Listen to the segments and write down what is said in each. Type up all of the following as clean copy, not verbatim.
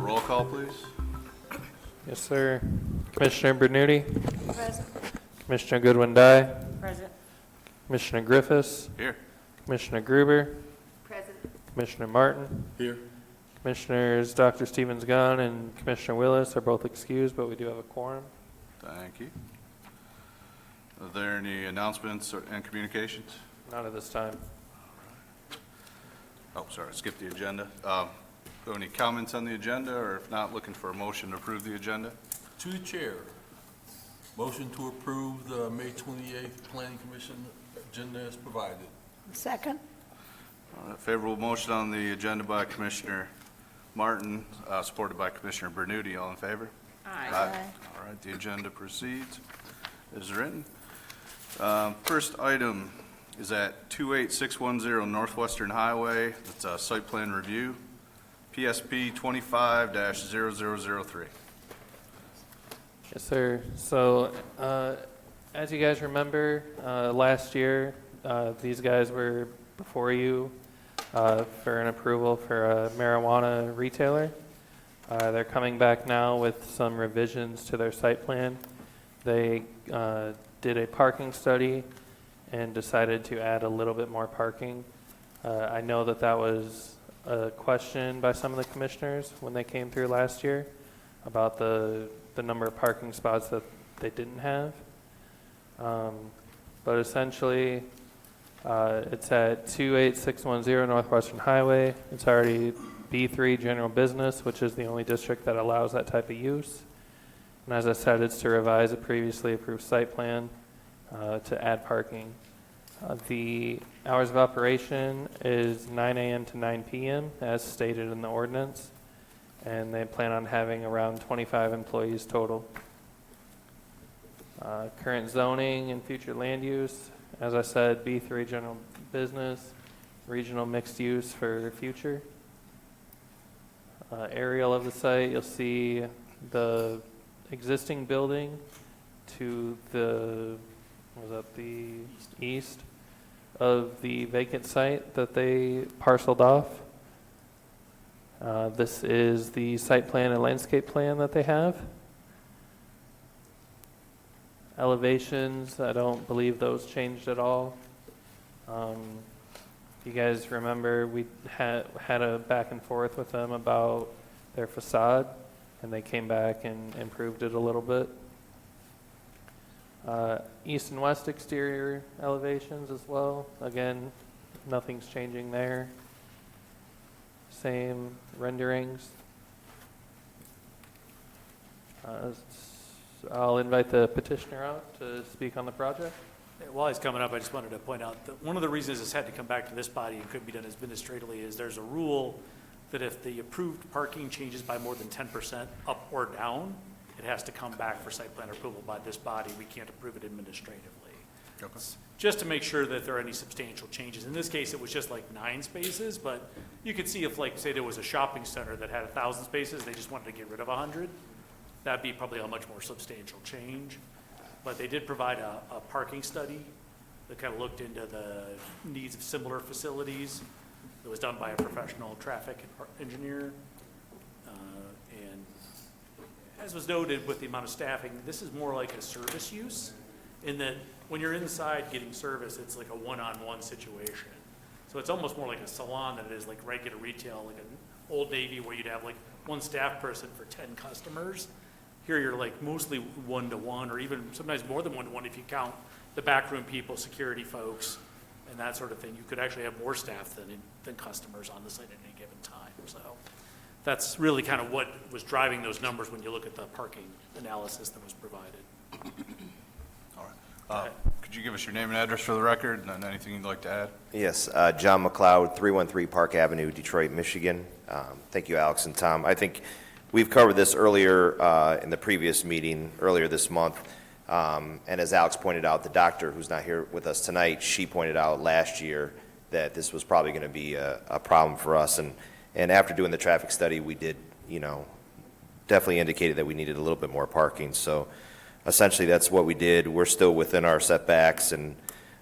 roll call, please. Yes, sir. Commissioner Bernuti, Present. Commissioner Goodwin-Dye, Present. Commissioner Griffiths, Here. Commissioner Gruber, Present. Commissioner Martin. Here. Commissioners Dr. Stevens-Gunn and Commissioner Willis are both excused, but we do have a quorum. Thank you. Are there any announcements and communications? None at this time. Oh, sorry, skip the agenda. Any comments on the agenda, or if not, looking for a motion to approve the agenda? To the chair. Motion to approve the May 28th Planning Commission agenda as provided. Second. All right, favorable motion on the agenda by Commissioner Martin, supported by Commissioner Bernuti. All in favor? Aye. All right, the agenda proceeds as written. First item is at 28610 Northwestern Highway. It's a site plan review, PSP 25-0003. Yes, sir. So, as you guys remember, last year, these guys were before you for an approval for a marijuana retailer. They're coming back now with some revisions to their site plan. They did a parking study and decided to add a little bit more parking. I know that that was a question by some of the commissioners when they came through last year about the number of parking spots that they didn't have. But essentially, it's at 28610 Northwestern Highway. It's already B3 general business, which is the only district that allows that type of use. And as I said, it's to revise a previously approved site plan to add parking. The hours of operation is 9 a.m. to 9 p.m. as stated in the ordinance, and they plan on having around 25 employees total. Current zoning and future land use, as I said, B3 general business, regional mixed use for future. Aerial of the site, you'll see the existing building to the, was that the east of the vacant site that they parceled off. This is the site plan and landscape plan that they have. Elevations, I don't believe those changed at all. You guys remember we had a back and forth with them about their facade, and they came back and improved it a little bit. East and west exterior elevations as well. Again, nothing's changing there. Same renderings. I'll invite the petitioner out to speak on the project. While he's coming up, I just wanted to point out that one of the reasons this had to come back to this body and couldn't be done administratively is there's a rule that if the approved parking changes by more than 10% up or down, it has to come back for site plan approval by this body. We can't approve it administratively. Okay. Just to make sure that there are any substantial changes. In this case, it was just like 9 spaces, but you could see if, like, say there was a shopping center that had 1,000 spaces, they just wanted to get rid of 100. That'd be probably a much more substantial change. But they did provide a parking study that kind of looked into the needs of similar facilities. It was done by a professional traffic engineer. And as was noted with the amount of staffing, this is more like a service use in that when you're inside getting service, it's like a one-on-one situation. So it's almost more like a salon than it is like regular retail, like an Old Navy where you'd have like one staff person for 10 customers. Here you're like mostly one-to-one, or even sometimes more than one-to-one if you count the backroom people, security folks, and that sort of thing. You could actually have more staff than customers on the site at any given time. So that's really kind of what was driving those numbers when you look at the parking analysis that was provided. All right. Could you give us your name and address for the record, and then anything you'd like to add? Yes, John McLeod, 313 Park Avenue, Detroit, Michigan. Thank you, Alex and Tom. I think we've covered this earlier in the previous meeting, earlier this month. And as Alex pointed out, the doctor who's not here with us tonight, she pointed out last year that this was probably going to be a problem for us. And after doing the traffic study, we did, definitely indicated that we needed a little bit more parking. So essentially that's what we did. We're still within our setbacks and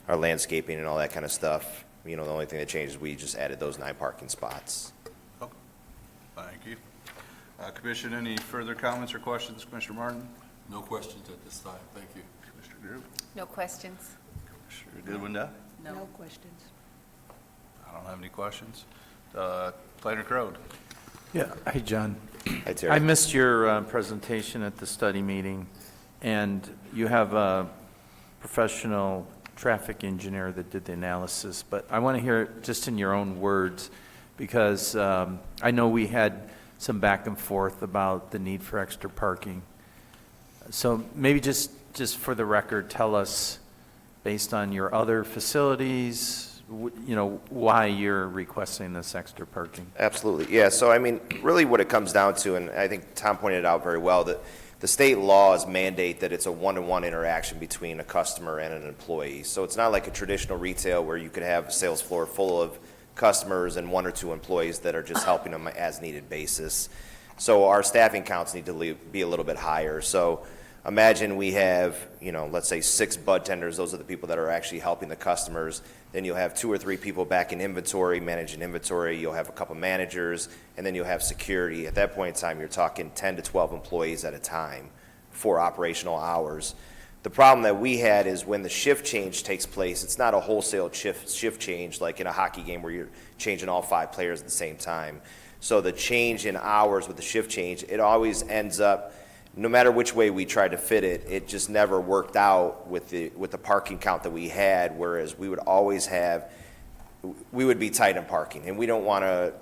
our landscaping and all that kind of stuff. The only thing that changed is we just added those 9 parking spots. Okay. Thank you. Commission, any further comments or questions? Commissioner Martin? No questions at this time. Thank you. Commissioner Drew? No questions. Commissioner Goodwin? No questions. I don't have any questions. Planner Crode? Yeah, hey, John. Hi, Terry. I missed your presentation at the study meeting, and you have a professional traffic engineer that did the analysis, but I want to hear it just in your own words, because I know we had some back and forth about the need for extra parking. So maybe just for the record, tell us, based on your other facilities, why you're requesting this extra parking. Absolutely, yeah. So, I mean, really what it comes down to, and I think Tom pointed out very well, that the state laws mandate that it's a one-to-one interaction between a customer and an employee. So it's not like a traditional retail where you could have a sales floor full of customers and one or two employees that are just helping them as needed basis. So our staffing counts need to be a little bit higher. So imagine we have, let's say 6 bud tenders. Those are the people that are actually helping the customers. Then you'll have 2 or 3 people back in inventory, managing inventory. You'll have a couple managers, and then you'll have security. At that point in time, you're talking 10 to 12 employees at a time for operational hours. The problem that we had is when the shift change takes place, it's not a wholesale shift change like in a hockey game where you're changing all 5 players at the same time. So the change in hours with the shift change, it always ends up, no matter which way we tried to fit it, it just never worked out with the parking count that we had, whereas we would always we would be tight in parking. And we don't want to,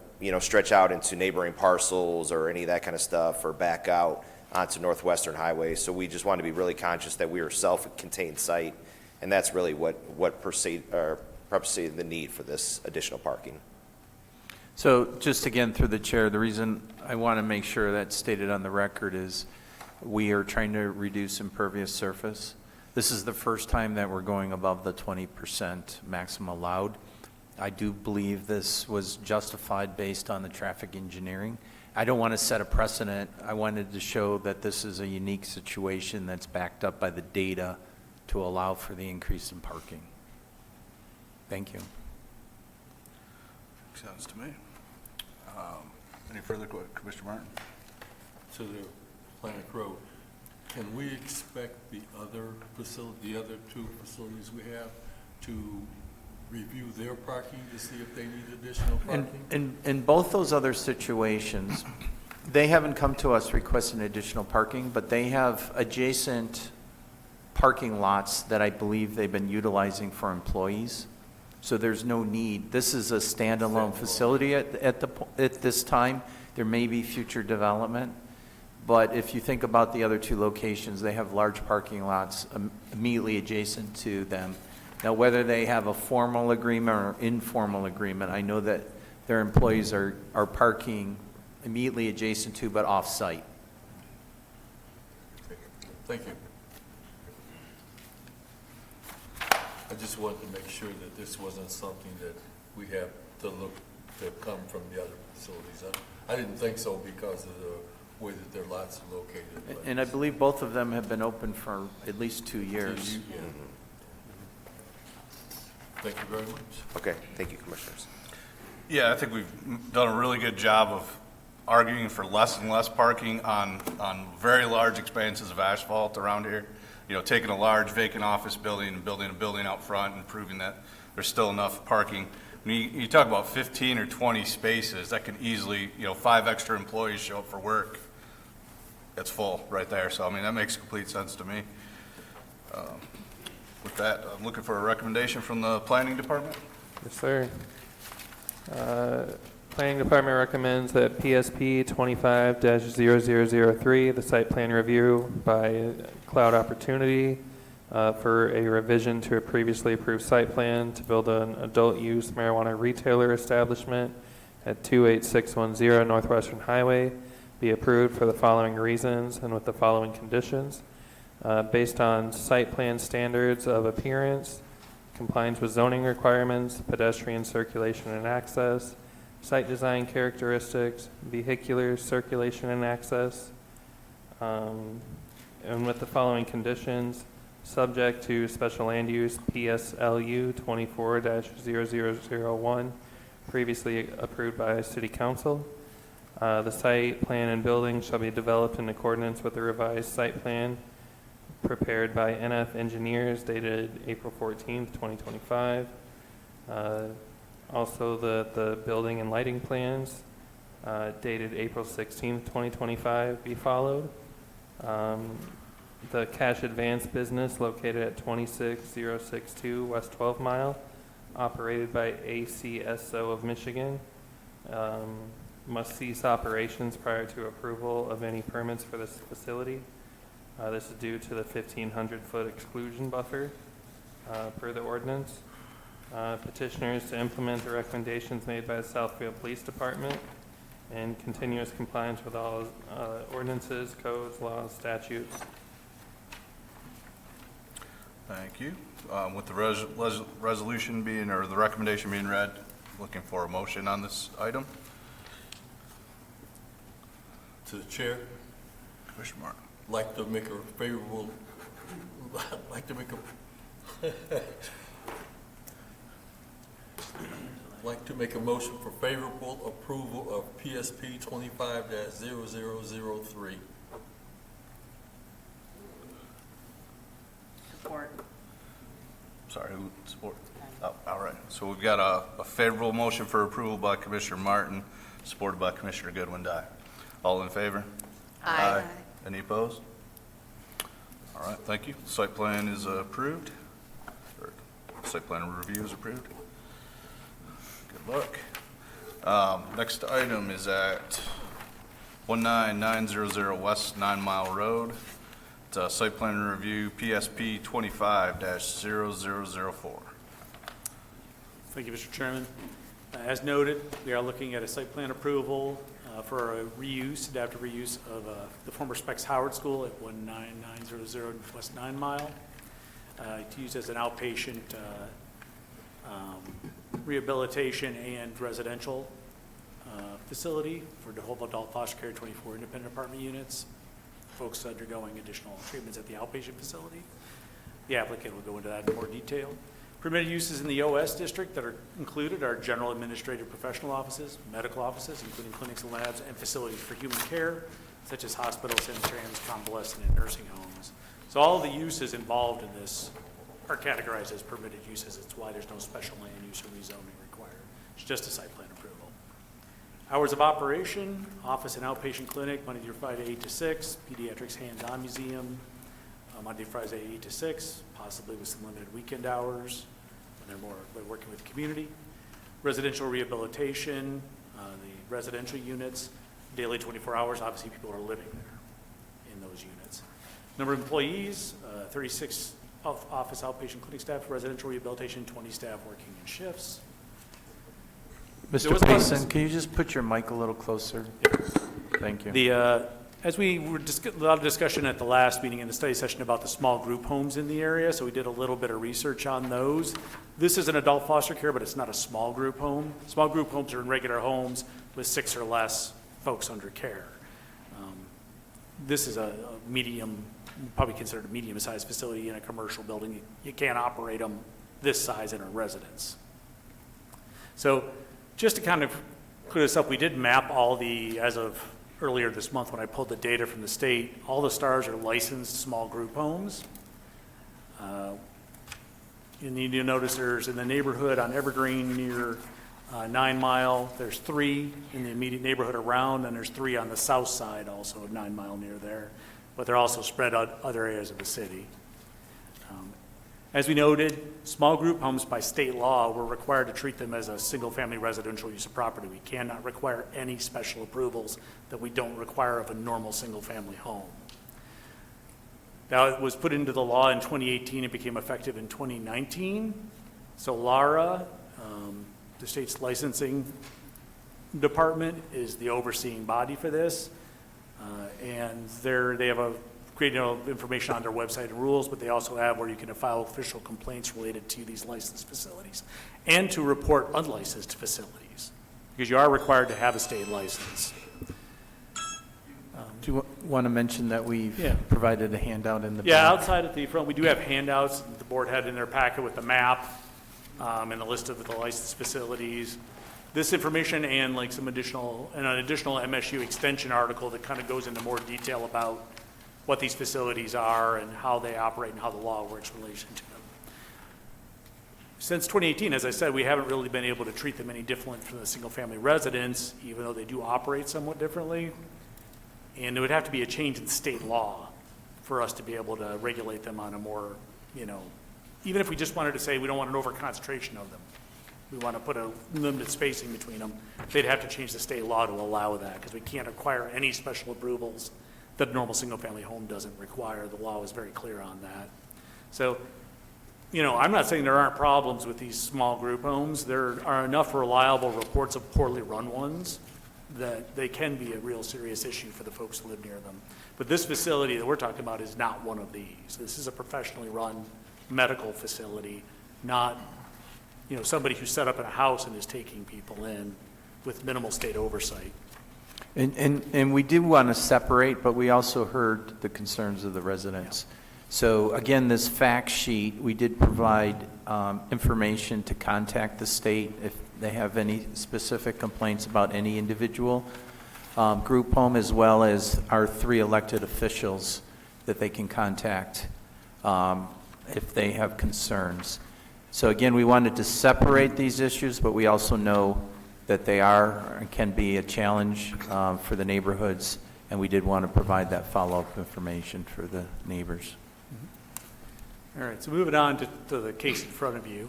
stretch out into neighboring parcels or any of that kind of stuff or back out onto Northwestern Highway. So we just wanted to be really conscious that we are a self-contained site, and that's really what precipitated the need for this additional parking. So just again, through the chair, the reason I want to make sure that's stated on the record is we are trying to reduce impervious surface. This is the first time that we're going above the 20% maximum allowed. I do believe this was justified based on the traffic engineering. I don't want to set a precedent. I wanted to show that this is a unique situation that's backed up by the data to allow for the increase in parking. Thank you. Makes sense to me. Any further questions, Commissioner Martin? To the Planner Crow, can we expect the other 2 facilities we have to review their parking to see if they need additional parking? In both those other situations, they haven't come to us requesting additional parking, but they have adjacent parking lots that I believe they've been utilizing for employees. So there's no need. This is a standalone facility at this time. There may be future development, but if you think about the other 2 locations, they have large parking lots immediately adjacent to them. Now, whether they have a formal agreement or informal agreement, I know that their employees are parking immediately adjacent to, but off-site. Thank you. I just wanted to make sure that this wasn't something that we have to come from the other facilities. I didn't think so because of the way that their lots are located. But And I believe both of them have been open for at least 2 years. Yeah. Thank you very much. Okay, thank you, Commissioners. Yeah, I think we've done a really good job of arguing for less and less parking on very large expanses of asphalt around here. Taking a large vacant office building and building a building out front and proving that there's still enough parking. When you talk about 15 or 20 spaces, that can easily, 5 extra employees show up for work. That's full right there. So, that makes complete sense to me. With that, I'm looking for a recommendation from the Planning Department. Yes, sir. Planning Department recommends that PSP 25-0003, the site plan review by Cloud Opportunity for a revision to a previously approved site plan to build an adult-use marijuana retailer establishment at 28610 Northwestern Highway, be approved for the following reasons and with the following conditions. Based on site plan standards of appearance, compliance with zoning requirements, pedestrian circulation and access, site design characteristics, vehicular circulation and access, and with the following conditions, subject to special land use PSLU 24-0001, previously approved by City Council. The site plan and building shall be developed in accordance with the revised site plan prepared by NF Engineers dated April 14th, 2025. Also, the building and lighting plans dated April 16th, 2025 be followed. The cash advance business located at 26062 West 12 Mile, operated by ACSO of Michigan, must cease operations prior to approval of any permits for this facility. This is due to the 1,500-foot exclusion buffer per the ordinance. Petitioners to implement the recommendations made by the Southfield Police Department in continuous compliance with all ordinances, codes, laws, statutes. Thank you. With the resolution being, or the recommendation being read, looking for a motion on this item. To the chair, Commissioner Martin. like to make a favorable, like to make a motion for favorable approval of PSP 25-0003. Support. Sorry, who support? Oh, all right. So we've got a favorable motion for approval by Commissioner Martin, supported by Commissioner Goodwin-Dye. All in favor? Aye. Any opposed? All right, thank you. Site plan is approved. Or site plan review is approved. Good luck. Next item is at 19900 West 9 Mile Road. It's a site plan review, PSP 25-0004. Thank you, Mr. Chairman. As noted, we are looking at a site plan approval for a reuse, adaptive reuse of the former Specs Howard School at 19900 West 9 Mile, to use as an outpatient rehabilitation and residential facility for the whole adult foster care, 24 independent apartment units, folks undergoing additional treatments at the outpatient facility. The applicant will go into that in more detail. Permitted uses in the OS district that are included are general administrative professional offices, medical offices, including clinics and labs, and facilities for human care, such as hospitals, sanatoriums, convalescent, and nursing homes. So all of the uses involved in this are categorized as permitted uses. It's why there's no special land use or rezoning required. It's just a site plan approval. Hours of operation, office and outpatient clinic, Monday through Friday, 8 to 6, pediatrics hands-on museum, Monday, Friday, 8 to 6, possibly with some limited weekend hours when they're working with the community. Residential rehabilitation, the residential units, daily 24 hours, obviously people are living there in those units. Number of employees, 36 office outpatient clinic staff, residential rehabilitation, 20 staff working in shifts. There was Mr. a lot of Payson, can you just put your mic a little closer? Thank you. As we were a lot of discussion at the last meeting in the study session about the small group homes in the area, so we did a little bit of research on those. This is an adult foster care, but it's not a small group home. Small group homes are in regular homes with 6 or less folks under care. This is a medium, probably considered a medium-sized facility in a commercial building. You can't operate them this size in a residence. So just to kind of clear this up, we did map all the, as of earlier this month when I pulled the data from the state, all the stars are licensed small group homes. You need to notice there's in the neighborhood on Evergreen near 9 Mile, there's 3 in the immediate neighborhood around, and there's 3 on the south side also of 9 Mile near there, but they're also spread out other areas of the city. As we noted, small group homes by state law, we're required to treat them as a single-family residential use of property. We cannot require any special approvals that we don't require of a normal single-family home. Now, it was put into the law in 2018. It became effective in 2019. So LARA, the state's licensing department, is the overseeing body for this. And they have created information on their website and rules, but they also have where you can file official complaints related to these licensed facilities and to report unlicensed facilities, because you are required to have a state license. Do you want to mention that we've Yeah. provided a handout in the Yeah, back? outside at the front, we do have handouts the board had in their packet with the map and the list of the licensed facilities. This information and like an additional MSU extension article that kind of goes into more detail about what these facilities are and how they operate and how the law works in relation to them. Since 2018, as I said, we haven't really been able to treat them any different from the single-family residents, even though they do operate somewhat differently. And it would have to be a change in state law for us to be able to regulate them on a more, even if we just wanted to say we don't want an over-concentration of them, we want to put a limited spacing between them, they'd have to change the state law to allow that, because we can't acquire any special approvals that a normal single-family home doesn't require. The law is very clear on that. So, I'm not saying there aren't problems with these small group homes. There are enough reliable reports of poorly run ones that they can be a real serious issue for the folks who live near them. But this facility that we're talking about is not one of these. This is a professionally run medical facility, not, somebody who's set up in a house and is taking people in with minimal state oversight. And we do want to separate, but we also heard the concerns of the residents. So again, this fact sheet, we did provide information to contact the state if they have any specific complaints about any individual group home, as well as our 3 elected officials that they can contact if they have concerns. So again, we wanted to separate these issues, but we also know that they are and can be a challenge for the neighborhoods, and we did want to provide that follow-up information for the neighbors. All right, so moving on to the case in front of you.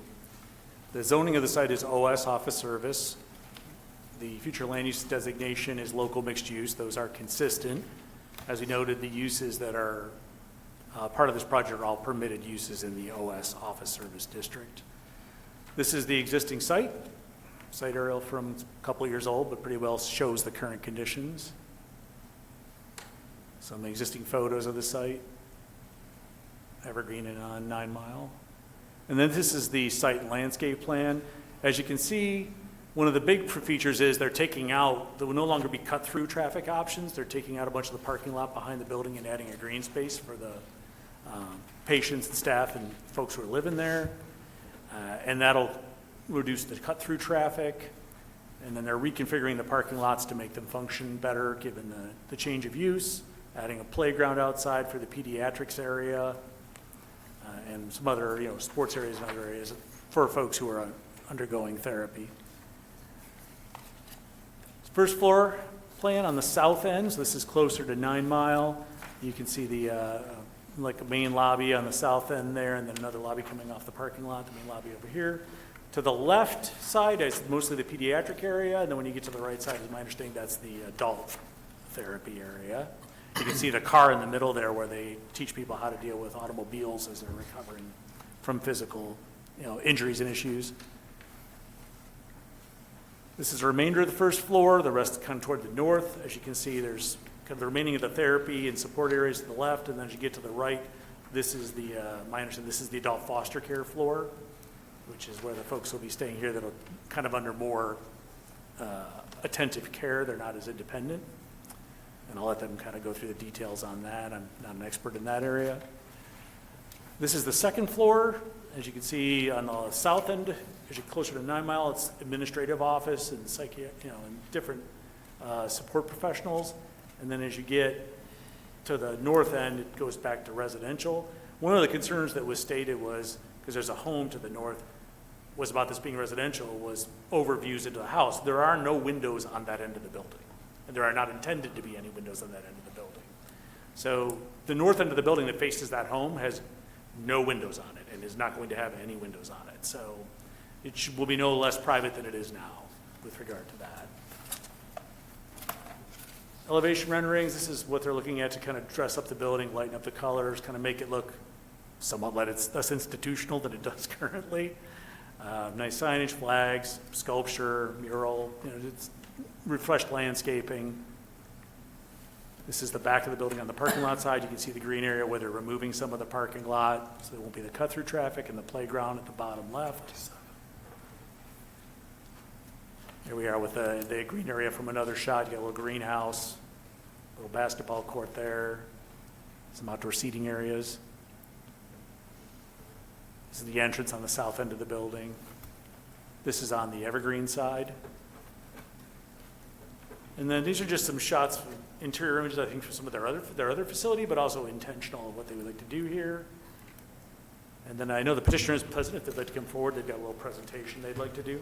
The zoning of the site is OS, office service. The future land use designation is local mixed use. Those are consistent. As we noted, the uses that are part of this project are all permitted uses in the OS office service district. This is the existing site. Site aerial from a couple years old, but pretty well shows the current conditions. Some existing photos of the site. Evergreen and on 9 Mile. And then this is the site and landscape plan. As you can see, one of the big features is they're taking out, there will no longer be cut-through traffic options. They're taking out a bunch of the parking lot behind the building and adding a green space for the patients and staff and folks who are living there. And that'll reduce the cut-through traffic. And then they're reconfiguring the parking lots to make them function better given the change of use, adding a playground outside for the pediatrics area, and some other, sports areas and other areas for folks who are undergoing therapy. First floor plan on the south end, so this is closer to 9 Mile. You can see the, like a main lobby on the south end there, and then another lobby coming off the parking lot, the main lobby over here. To the left side is mostly the pediatric area, and then when you get to the right side, is my understanding that's the adult therapy area. You can see the car in the middle there where they teach people how to deal with automobiles as they're recovering from physical, injuries and issues. This is the remainder of the first floor, the rest kind of toward the north. As you can see, there's kind of the remaining of the therapy and support areas to the left, and then as you get to the right, this is the, my understanding, this is the adult foster care floor, which is where the folks will be staying here that are kind of under more attentive care. They're not as independent. And I'll let them kind of go through the details on that. I'm not an expert in that area. This is the second floor. As you can see on the south end, as you get closer to 9 Mile, it's administrative office and and different support professionals. And then as you get to the north end, it goes back to residential. One of the concerns that was stated was, because there's a home to the north, was about this being residential, was overviews into the house. There are no windows on that end of the building. And there are not intended to be any windows on that end of the building. So the north end of the building that faces that home has no windows on it and is not going to have any windows on it. So it will be no less private than it is now with regard to that. Elevation renderings, this is what they're looking at to kind of dress up the building, lighten up the colors, kind of make it look somewhat less institutional than it does currently. Nice signage, flags, sculpture, mural, it's refreshed landscaping. This is the back of the building on the parking lot side. You can see the green area where they're removing some of the parking lot, so there won't be the cut-through traffic, and the playground at the bottom left. Here we are with the green area from another shot. You got a little greenhouse, a little basketball court there, some outdoor seating areas. This is the entrance on the south end of the building. This is on the evergreen side. And then these are just some shots, interior images, I think, for some of their other facility, but also intentional of what they would like to do here. And then I know the petitioner is present. If they'd like to come forward, they've got a little presentation they'd like to do.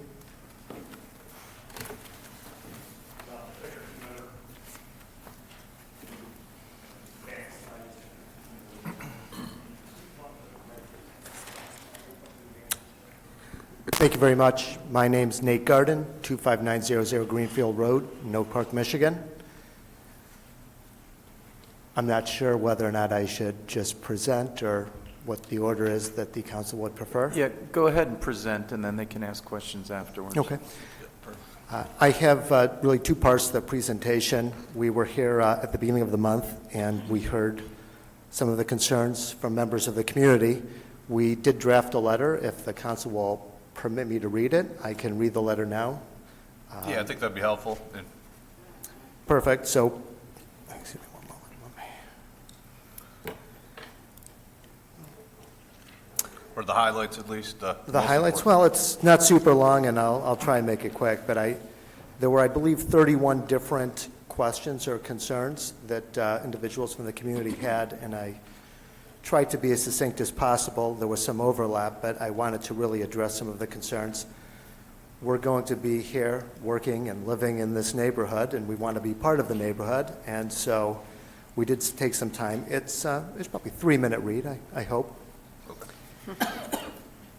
Thank you very much. My name's Nate Garden, 25900 Greenfield Road, in Oak Park, Michigan. I'm not sure whether or not I should just present or what the order is that the council would prefer. Yeah, go ahead and present, and then they can ask questions afterwards. Okay. I have really two parts to the presentation. We were here at the beginning of the month, and we heard some of the concerns from members of the community. We did draft a letter. If the council will permit me to read it, I can read the letter now. Yeah, I think that'd be helpful. And Perfect. So, excuse me one moment. or the highlights at least. The most highlights, important. well, it's not super long, and I'll try and make it quick, but there were, I believe, 31 different questions or concerns that individuals from the community had, and I tried to be as succinct as possible. There was some overlap, but I wanted to really address some of the concerns. We're going to be here working and living in this neighborhood, and we want to be part of the neighborhood, and so we did take some time. It's probably a 3-minute read, I hope.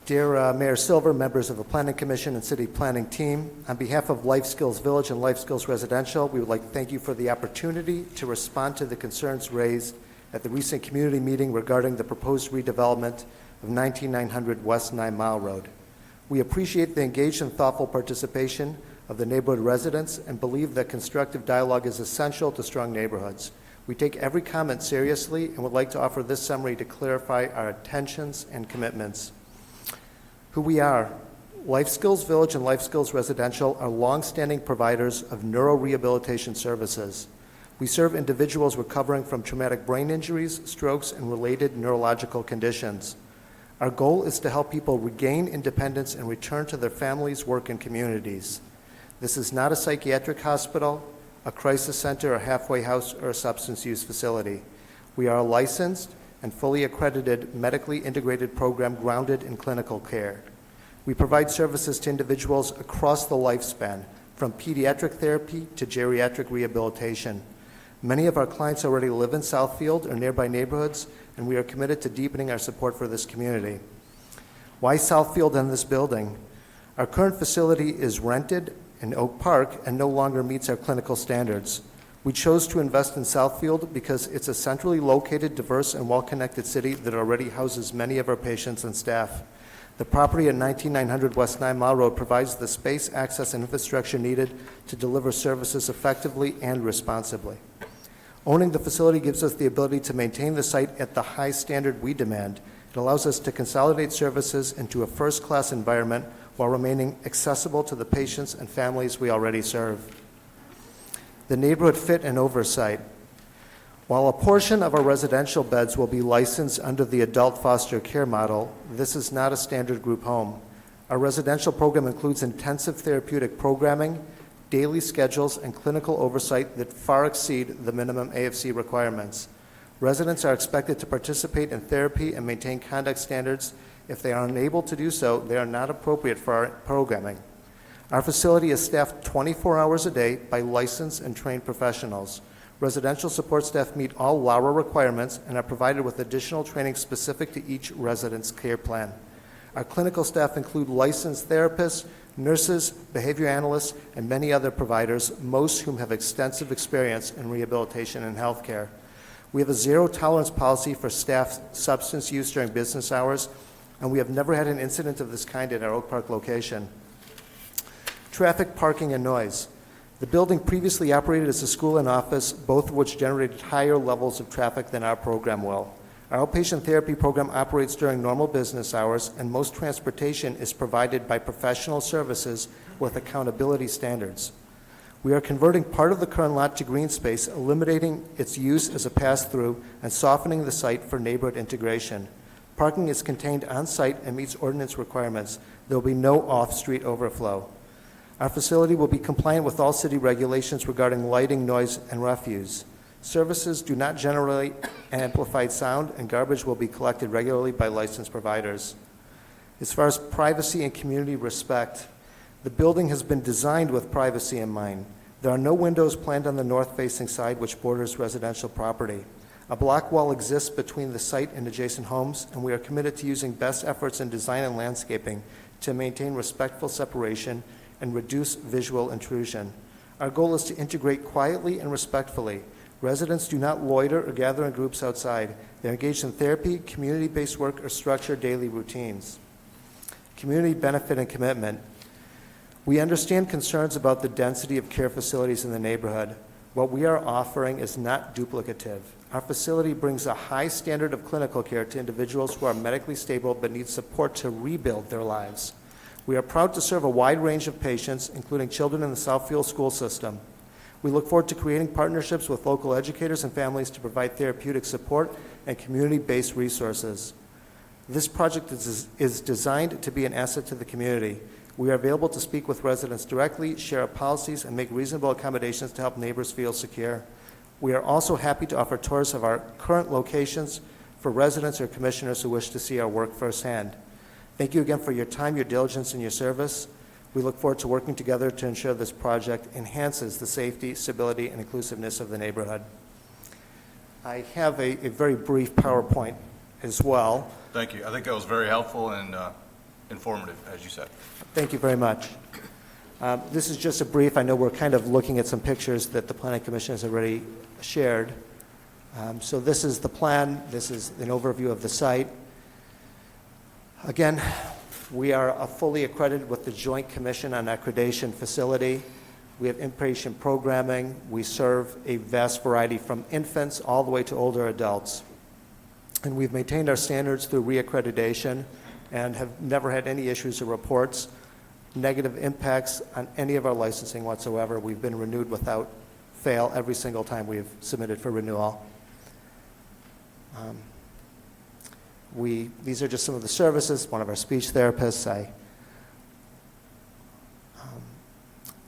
Dear Mayor Silver, members of the Planning Commission and City Planning Team, on behalf of Life Skills Village and Life Skills Residential, we would like to thank you for the opportunity to respond to the concerns raised at the recent community meeting regarding the proposed redevelopment of 19900 West 9 Mile Road. We appreciate the engaged and thoughtful participation of the neighborhood residents and believe that constructive dialogue is essential to strong neighborhoods. We take every comment seriously and would like to offer this summary to clarify our intentions and commitments. Who we are. Life Skills Village and Life Skills Residential are longstanding providers of neurorehabilitation services. We serve individuals recovering from traumatic brain injuries, strokes, and related neurological conditions. Our goal is to help people regain independence and return to their families, work, and communities. This is not a psychiatric hospital, a crisis center, a halfway house, or a substance use facility. We are a licensed and fully accredited medically integrated program grounded in clinical care. We provide services to individuals across the lifespan, from pediatric therapy to geriatric rehabilitation. Many of our clients already live in Southfield or nearby neighborhoods, and we are committed to deepening our support for this community. Why Southfield and this building? Our current facility is rented in Oak Park and no longer meets our clinical standards. We chose to invest in Southfield because it's a centrally located, diverse, and well-connected city that already houses many of our patients and staff. The property at 19900 West 9 Mile Road provides the space, access, and infrastructure needed to deliver services effectively and responsibly. Owning the facility gives us the ability to maintain the site at the high standard we demand. It allows us to consolidate services into a first-class environment while remaining accessible to the patients and families we already serve. The neighborhood fit and oversight. While a portion of our residential beds will be licensed under the adult foster care model, this is not a standard group home. Our residential program includes intensive therapeutic programming, daily schedules, and clinical oversight that far exceed the minimum AFC requirements. Residents are expected to participate in therapy and maintain conduct standards. If they are unable to do so, they are not appropriate for our programming. Our facility is staffed 24 hours a day by licensed and trained professionals. Residential support staff meet all LARA requirements and are provided with additional training specific to each resident's care plan. Our clinical staff include licensed therapists, nurses, behavior analysts, and many other providers, most whom have extensive experience in rehabilitation and healthcare. We have a zero-tolerance policy for staff substance use during business hours, and we have never had an incident of this kind at our Oak Park location. Traffic, parking, and noise. The building previously operated as a school and office, both of which generated higher levels of traffic than our program will. Our outpatient therapy program operates during normal business hours, and most transportation is provided by professional services with accountability standards. We are converting part of the current lot to green space, eliminating its use as a pass-through and softening the site for neighborhood integration. Parking is contained on-site and meets ordinance requirements. There will be no off-street overflow. Our facility will be compliant with all city regulations regarding lighting, noise, and refuse. Services do not generate amplified sound, and garbage will be collected regularly by licensed providers. As far as privacy and community respect, the building has been designed with privacy in mind. There are no windows planned on the north-facing side, which borders residential property. A block wall exists between the site and adjacent homes, and we are committed to using best efforts in design and landscaping to maintain respectful separation and reduce visual intrusion. Our goal is to integrate quietly and respectfully. Residents do not loiter or gather in groups outside. They're engaged in therapy, community-based work, or structured daily routines. Community benefit and commitment. We understand concerns about the density of care facilities in the neighborhood. What we are offering is not duplicative. Our facility brings a high standard of clinical care to individuals who are medically stable but need support to rebuild their lives. We are proud to serve a wide range of patients, including children in the Southfield school system. We look forward to creating partnerships with local educators and families to provide therapeutic support and community-based resources. This project is designed to be an asset to the community. We are available to speak with residents directly, share our policies, and make reasonable accommodations to help neighbors feel secure. We are also happy to offer tours of our current locations for residents or commissioners who wish to see our work firsthand. Thank you again for your time, your diligence, and your service. We look forward to working together to ensure this project enhances the safety, stability, and inclusiveness of the neighborhood. I have a very brief PowerPoint as well. Thank you. I think that was very helpful and informative, as you said. Thank you very much. This is just a brief. I know we're kind of looking at some pictures that the Planning Commission has already shared. So this is the plan. This is an overview of the site. Again, we are fully accredited with the Joint Commission on Accreditation facility. We have inpatient programming. We serve a vast variety from infants all the way to older adults. And we've maintained our standards through reaccreditation and have never had any issues or reports, negative impacts on any of our licensing whatsoever. We've been renewed without fail every single time we've submitted for renewal. These are just some of the services. One of our speech therapists.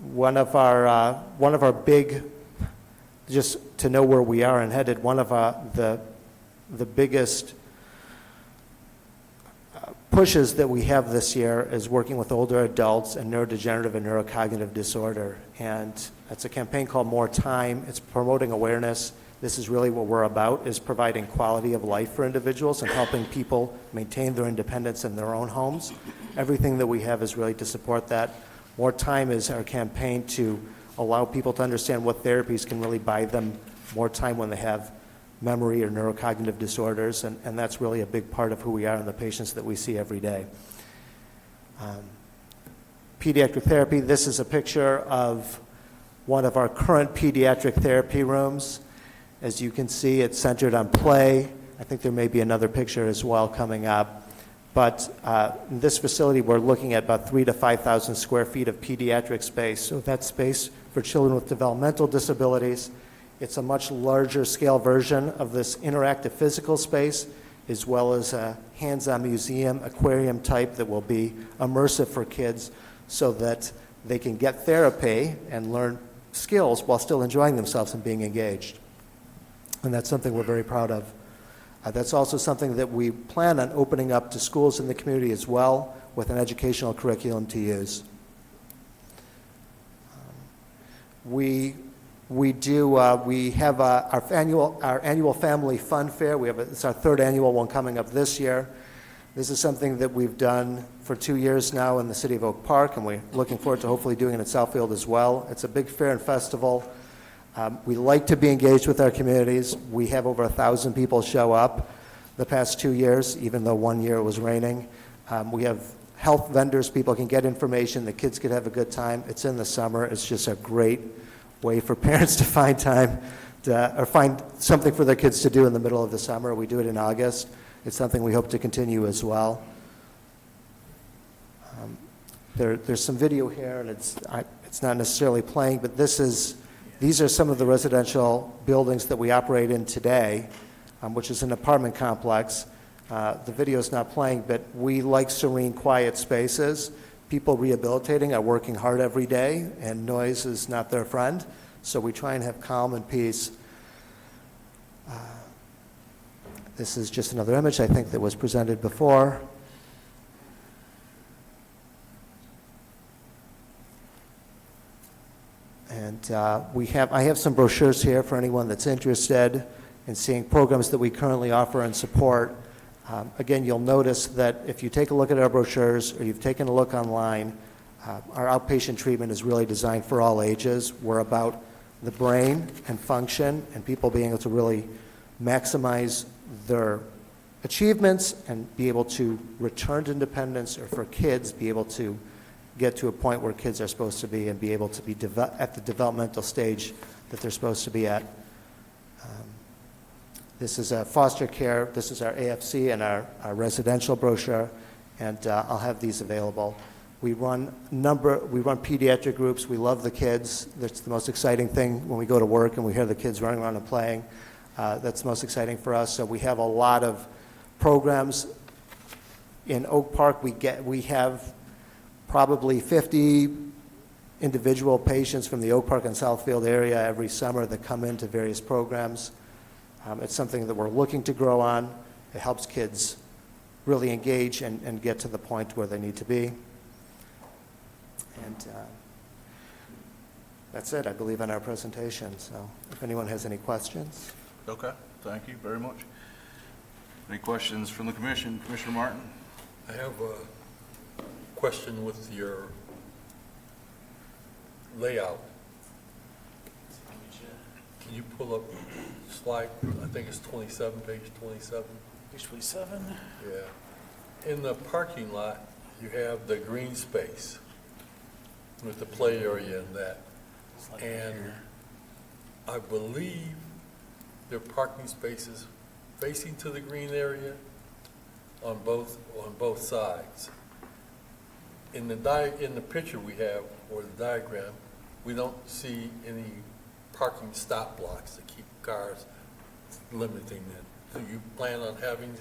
One of our big, just to know where we are and headed, one of the biggest pushes that we have this year is working with older adults and neurodegenerative and neurocognitive disorder. And it's a campaign called More Time. It's promoting awareness. This is really what we're about, is providing quality of life for individuals and helping people maintain their independence in their own homes. Everything that we have is really to support that. More Time is our campaign to allow people to understand what therapies can really buy them more time when they have memory or neurocognitive disorders, and that's really a big part of who we are and the patients that we see every day. Pediatric therapy, this is a picture of one of our current pediatric therapy rooms. As you can see, it's centered on play. I think there may be another picture as well coming up. But in this facility, we're looking at about 3,000 to 5,000 square feet of pediatric space. So that's space for children with developmental disabilities. It's a much larger scale version of this interactive physical space, as well as a hands-on museum, aquarium type that will be immersive for kids so that they can get therapy and learn skills while still enjoying themselves and being engaged. And that's something we're very proud of. That's also something that we plan on opening up to schools in the community as well, with an educational curriculum to use. We have our annual family fun fair. It's our third annual one coming up this year. This is something that we've done for 2 years now in the city of Oak Park, and we're looking forward to hopefully doing it at Southfield as well. It's a big fair and festival. We like to be engaged with our communities. We have over 1,000 people show up the past 2 years, even though 1 year it was raining. We have health vendors. People can get information. The kids can have a good time. It's in the summer. It's just a great way for parents to find time or find something for their kids to do in the middle of the summer. We do it in August. It's something we hope to continue as well. There's some video here, and it's not necessarily playing, but these are some of the residential buildings that we operate in today, which is an apartment complex. The video is not playing, but we like serene, quiet spaces people rehabilitating are working hard every day, and noise is not their friend, so we try and have calm and peace. This is just another image, I think, that was presented before. And I have some brochures here for anyone that's interested in seeing programs that we currently offer and support. Again, you'll notice that if you take a look at our brochures or you've taken a look online, our outpatient treatment is really designed for all ages. We're about the brain and function and people being able to really maximize their achievements and be able to return to independence, or for kids, be able to get to a point where kids are supposed to be and be able to be at the developmental stage that they're supposed to be at. This is a foster care. This is our AFC and our residential brochure, and I'll have these available. We run pediatric groups. We love the kids. That's the most exciting thing when we go to work and we hear the kids running around and playing. That's the most exciting for us. So we have a lot of programs. In Oak Park, we have probably 50 individual patients from the Oak Park and Southfield area every summer that come into various programs. It's something that we're looking to grow on. It helps kids really engage and get to the point where they need to be. And that's it, I believe, in our presentation. So if anyone has any questions. Okay, thank you very much. Any questions from the commission? Commissioner Martin? I have a question with your layout. Can you pull up slide, I think it's 27, page 27? Page 27. Yeah. In the parking lot, you have the green space with the play area and that. And I believe there are parking spaces facing to the green area on both sides. In the picture we have, or the diagram, we don't see any parking stop blocks to keep cars, limiting it. Do you plan on having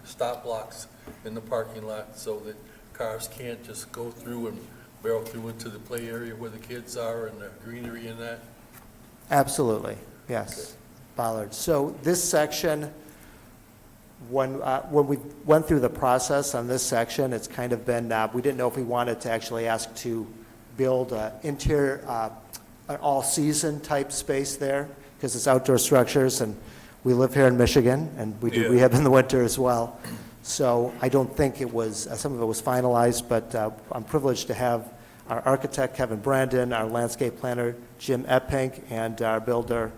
stop blocks in the parking lot so that cars can't just go through and barrel through into the play area where the kids are and the greenery and that? Absolutely, yes. Okay. Bollard. So this section, when we went through the process on this section, it's kind of been, we didn't know if we wanted to actually ask to build an interior, an all-season type space there, because it's outdoor structures, and we live here in Michigan, and we do rehab in the winter as well. So I don't think it was, some of it was finalized, but I'm privileged to have our architect, Kevin Brandon, our landscape planner, Jim Eppink, and our builder,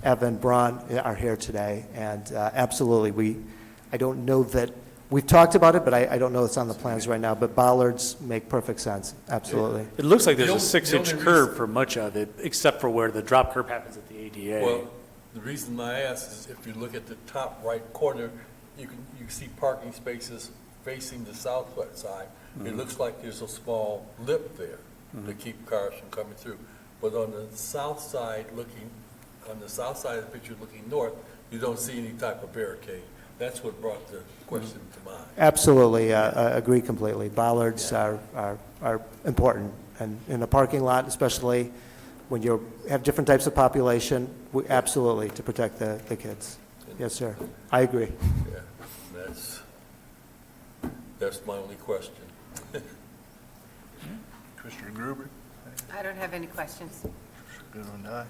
Evan Braun, are here today. And absolutely, I don't know that, we've talked about it, but I don't know it's on the plans right now, but bollards make perfect sense, absolutely. It looks like there's a 6-inch curb for much of it, except for where the drop curb happens at the ADA. Well, the reason I ask is if you look at the top right corner, you see parking spaces facing the southwest side. Mm-hmm. It looks like there's a small lip there to keep cars from coming through. But on the south side of the picture looking north, you don't see any type of barricade. That's what brought the question to mind. Absolutely, I agree completely. Bollards are important, and in a parking lot, especially when you have different types of population, absolutely, to protect the kids. Yes, sir. I agree. Yeah, that's my only question. Commissioner Gruber? I don't have any questions. Goodwin, aye.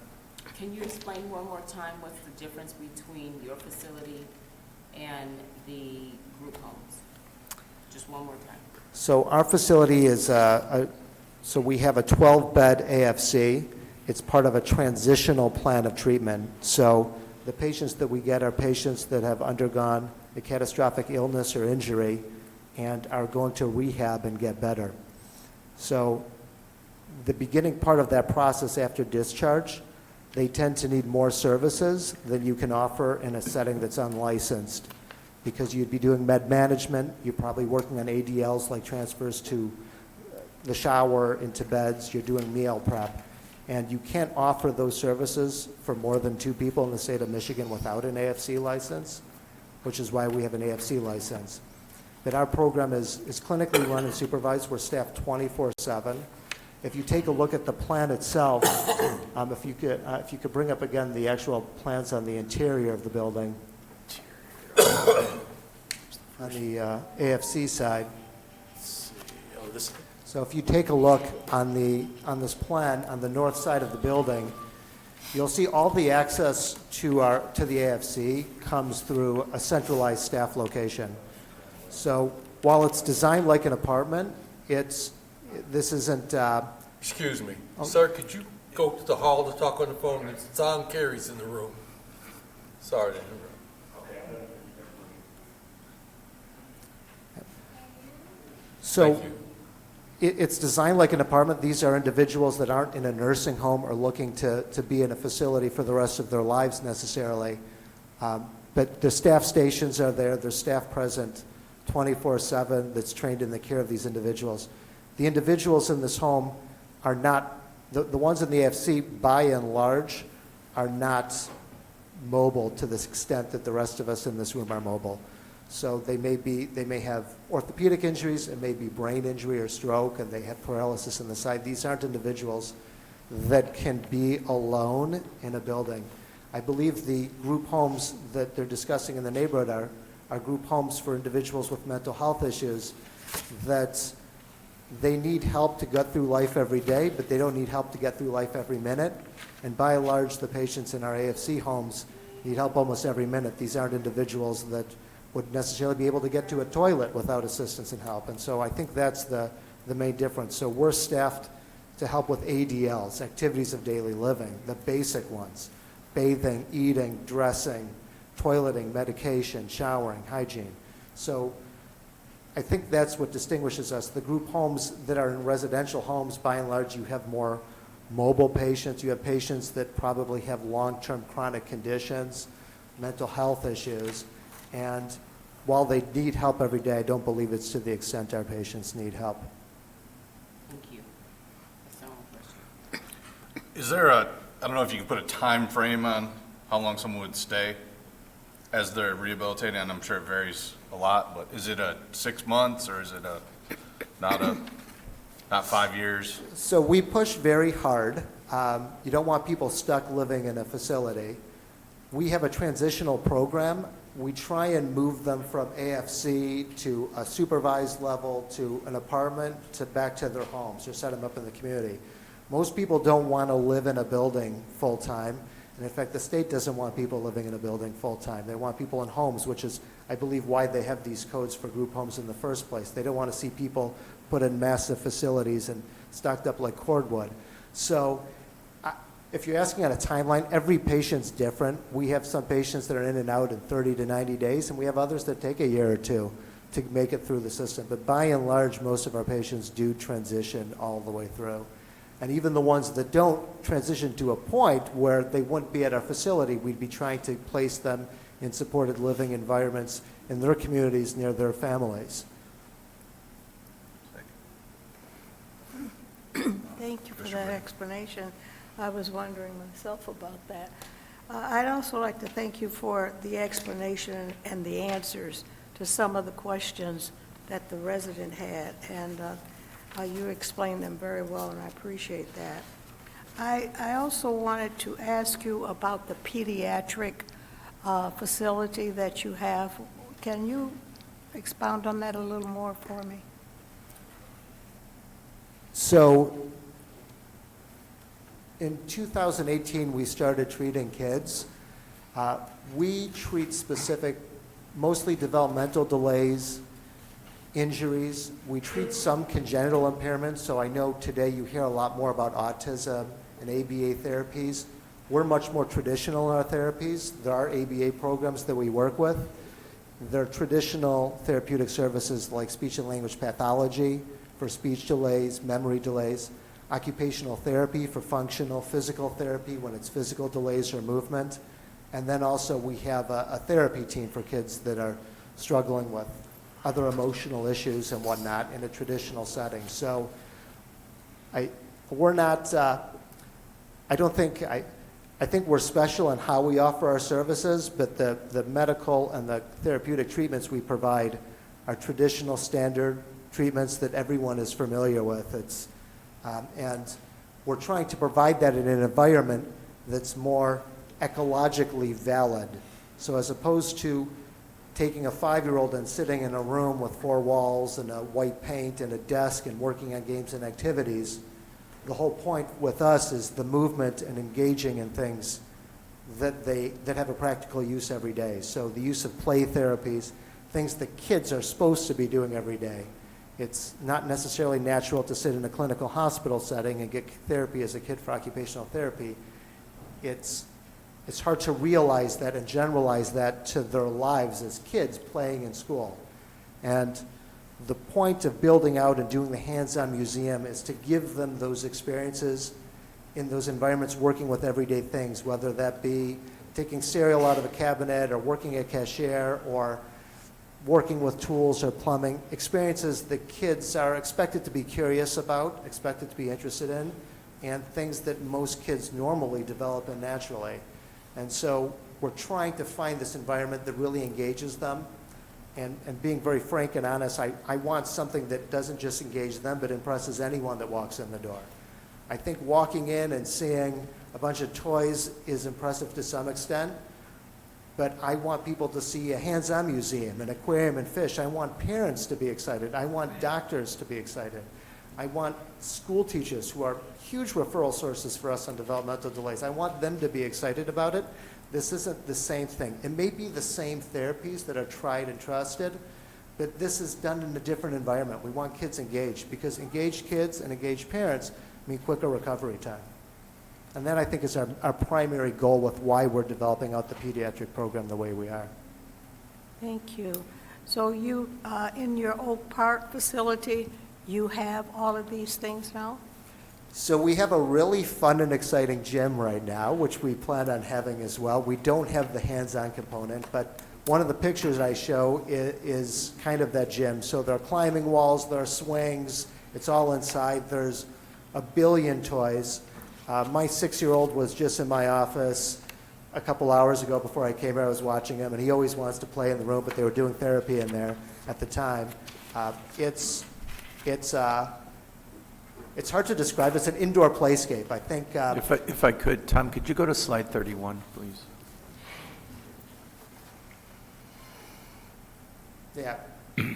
Can you explain one more time what's the difference between your facility and the group homes? Just one more time. So our facility is, so we have a 12-bed AFC. It's part of a transitional plan of treatment. So the patients that we get are patients that have undergone a catastrophic illness or injury and are going to rehab and get better. So the beginning part of that process after discharge, they tend to need more services than you can offer in a setting that's unlicensed, because you'd be doing med management, you're probably working on ADLs like transfers to the shower, into beds, you're doing meal prep, and you can't offer those services for more than 2 people in the state of Michigan without an AFC license, which is why we have an AFC license. But our program is clinically run and supervised. We're staffed 24/7. If you take a look at the plan itself, if you could bring up again the actual plans on the interior of the building, on the AFC side. Oh, this, So if you take a look on this plan, on the north side of the building, you'll see all the access to the AFC comes through a centralized staff location. So while it's designed like an apartment, this isn't, Excuse me. Sir, could you go to the hall to talk on the phone? Tom Carey's in the room. Sorry to interrupt. so Thank you. it's designed like an apartment. These are individuals that aren't in a nursing home or looking to be in a facility for the rest of their lives necessarily. But the staff stations are there. There's staff present 24/7 that's trained in the care of these individuals. The individuals in this home are not, the ones in the AFC by and large are not mobile to this extent that the rest of us in this room are mobile. So they may have orthopedic injuries, it may be brain injury or stroke, and they have paralysis in the side. These aren't individuals that can be alone in a building. I believe the group homes that they're discussing in the neighborhood are group homes for individuals with mental health issues that they need help to get through life every day, but they don't need help to get through life every minute. And by and large, the patients in our AFC homes need help almost every minute. These aren't individuals that would necessarily be able to get to a toilet without assistance and help. And so I think that's the main difference. So we're staffed to help with ADLs, activities of daily living, the basic ones, bathing, eating, dressing, toileting, medication, showering, hygiene. So I think that's what distinguishes us. The group homes that are in residential homes, by and large, you have more mobile patients. You have patients that probably have long-term chronic conditions, mental health issues. And while they need help every day, I don't believe it's to the extent our patients need help. Thank you. That's all question. Is there I don't know if you can put a time frame on how long someone would stay as they're rehabilitating, and I'm sure it varies a lot, but is it 6 months or is it not 5 years? So we push very hard. You don't want people stuck living in a facility. We have a transitional program. We try and move them from AFC to a supervised level to an apartment to back to their homes or set them up in the community. Most people don't want to live in a building full-time. And in fact, the state doesn't want people living in a building full-time. They want people in homes, which is, I believe, why they have these codes for group homes in the first place. They don't want to see people put in massive facilities and stocked up like cordwood. So if you're asking on a timeline, every patient's different. We have some patients that are in and out in 30 to 90 days, and we have others that take a year or two to make it through the system. But by and large, most of our patients do transition all the way through. And even the ones that don't transition to a point where they wouldn't be at our facility, we'd be trying to place them in supported living environments in their communities near their families. Thank you for that explanation. I was wondering myself about that. I'd also like to thank you for the explanation and the answers to some of the questions that the resident had, and you explained them very well, and I appreciate that. I also wanted to ask you about the pediatric facility that you have. Can you expound on that a little more for me? So in 2018, we started treating kids. We treat specific, mostly developmental delays, injuries. We treat some congenital impairments, so I know today you hear a lot more about autism and ABA therapies. We're much more traditional in our therapies. There are ABA programs that we work with. There are traditional therapeutic services like speech and language pathology for speech delays, memory delays, occupational therapy for functional physical therapy when it's physical delays or movement. And then also we have a therapy team for kids that are struggling with other emotional issues and whatnot in a traditional setting. So I think we're special in how we offer our services, but the medical and the therapeutic treatments we provide our traditional standard treatments that everyone is familiar with. And we're trying to provide that in an environment that's more ecologically valid. So as opposed to taking a 5-year-old and sitting in a room with 4 walls and a white paint and a desk and working on games and activities, the whole point with us is the movement and engaging in things that have a practical use every day. So the use of play therapies, things that kids are supposed to be doing every day. It's not necessarily natural to sit in a clinical hospital setting and get therapy as a kid for occupational therapy. It's hard to realize that and generalize that to their lives as kids playing in school. And the point of building out and doing the hands-on museum is to give them those experiences in those environments, working with everyday things, whether that be taking cereal out of a cabinet or working a cashier or working with tools or plumbing, experiences that kids are expected to be curious about, expected to be interested in, and things that most kids normally develop in naturally. And so we're trying to find this environment that really engages them. And being very frank and honest, I want something that doesn't just engage them, but impresses anyone that walks in the door. I think walking in and seeing a bunch of toys is impressive to some extent, but I want people to see a hands-on museum, an aquarium and fish. I want parents to be excited. I want doctors to be excited. I want school teachers, who are huge referral sources for us on developmental delays. I want them to be excited about it. This isn't the same thing. It may be the same therapies that are tried and trusted, but this is done in a different environment. We want kids engaged, because engaged kids and engaged parents mean quicker recovery time. And that, I think, is our primary goal with why we're developing out the pediatric program the way we are. Thank you. So you, in your Oak Park facility, you have all of these things now? So we have a really fun and exciting gym right now, which we plan on having as well. We don't have the hands-on component, but one of the pictures I show is kind of that gym. So there are climbing walls, there are swings, it's all inside. There's a billion toys. My 6-year-old was just in my office a couple hours ago before I came here. I was watching him, and he always wants to play in the room, but they were doing therapy in there at the time. It's hard to describe. It's an indoor playscape. I think. If I could, Tom, could you go to slide 31, please? Yeah.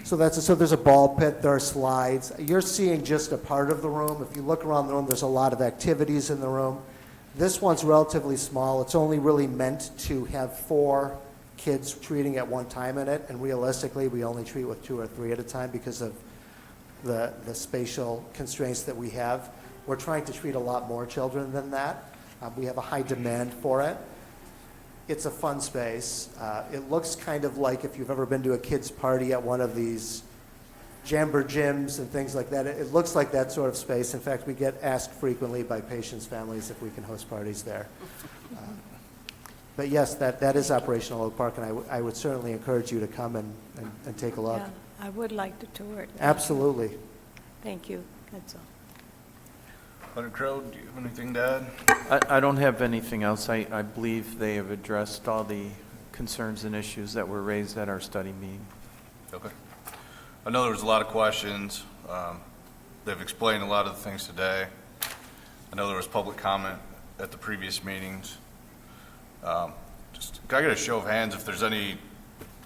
So there's a ball pit, there are slides. You're seeing just a part of the room. If you look around the room, there's a lot of activities in the room. This one's relatively small. It's only really meant to have 4 kids treating at one time in it, and realistically, we only treat with 2 or 3 at a time because of the spatial constraints that we have. We're trying to treat a lot more children than that. We have a high demand for it. It's a fun space. It looks kind of like if you've ever been to a kid's party at one of these Jamber gyms and things like that. It looks like that sort of space. In fact, we get asked frequently by patients' families if we can host parties there. But yes, that is operational Oak Park, and I would certainly encourage you to come and take a look. Yeah, I would like to tour it. Absolutely. Thank you, that's all. Leonard Crowe, do you have anything to add? I don't have anything else. I believe they have addressed all the concerns and issues that were raised at our study meeting. Okay. I know there was a lot of questions. They've explained a lot of the things today. I know there was public comment at the previous meetings. Just, can I get a show of hands if there's any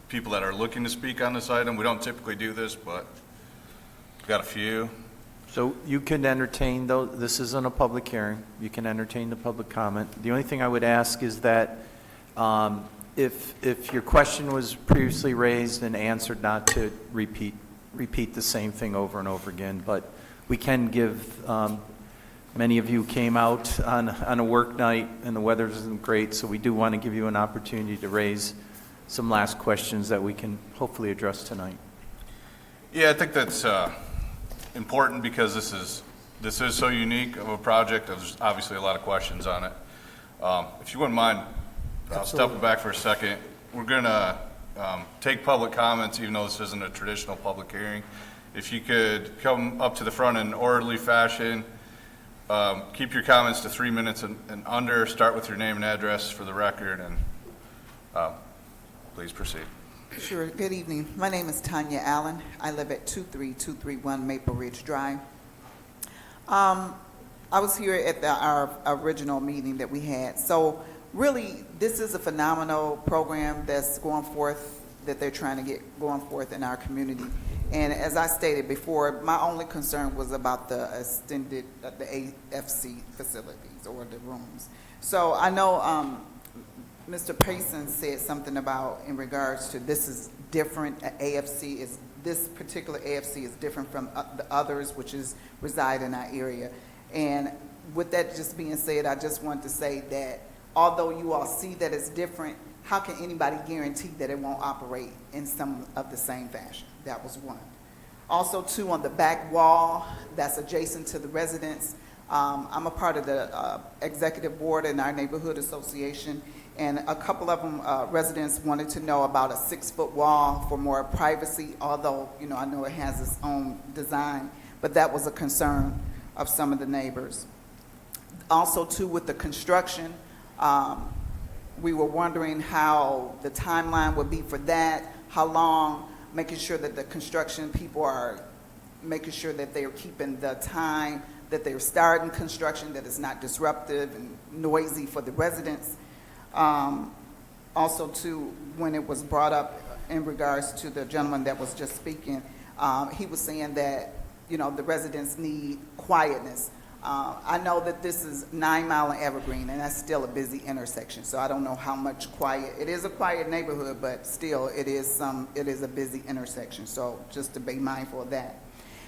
people that are looking to speak on this item? We don't typically do this, but we've got a few. So you can entertain, though, this isn't a public hearing, you can entertain the public comment. The only thing I would ask is that if your question was previously raised and answered, not to repeat the same thing over and over again, but we can give, many of you came out on a work night and the weather isn't great, so we do want to give you an opportunity to raise some last questions that we can hopefully address tonight. Yeah, I think that's important because this is so unique of a project. There's obviously a lot of questions on it. If you wouldn't mind, I'll step back for a second. We're going to take public comments, even though this isn't a traditional public hearing. If you could come up to the front in an orderly fashion, keep your comments to 3 minutes and under. Start with your name and address for the record, and please proceed. Sure. Good evening. My name is Tanya Allen. I live at 23231 Maple Ridge Drive. I was here at our original meeting that we had. So really, this is a phenomenal program that's going forth, that they're trying to get going forth in our community. And as I stated before, my only concern was about the extended, the AFC facilities or the rooms. So I know Mr. Payson said something about in regards to this is different. This particular AFC is different from the others, which reside in our area. And with that just being said, I just want to say that although you all see that it's different, how can anybody guarantee that it won't operate in some of the same fashion? That was one. Also, two, on the back wall that's adjacent to the residence, I'm a part of the executive board in our neighborhood association, and a couple of them residents wanted to know about a 6-foot wall for more privacy, although, you know, I know it has its own design, but that was a concern of some of the neighbors. Also, too, with the construction, we were wondering how the timeline would be for that, how long, making sure that the construction people are making sure that they are keeping the time, that they're starting construction, that it's not disruptive and noisy for the residents. Also, too, when it was brought up in regards to the gentleman that was just speaking, he was saying that, you know, the residents need quietness. I know that this is 9 Mile and Evergreen, and that's still a busy intersection, so I don't know how much quiet. It is a quiet neighborhood, but still it is a busy intersection, so just to be mindful of that.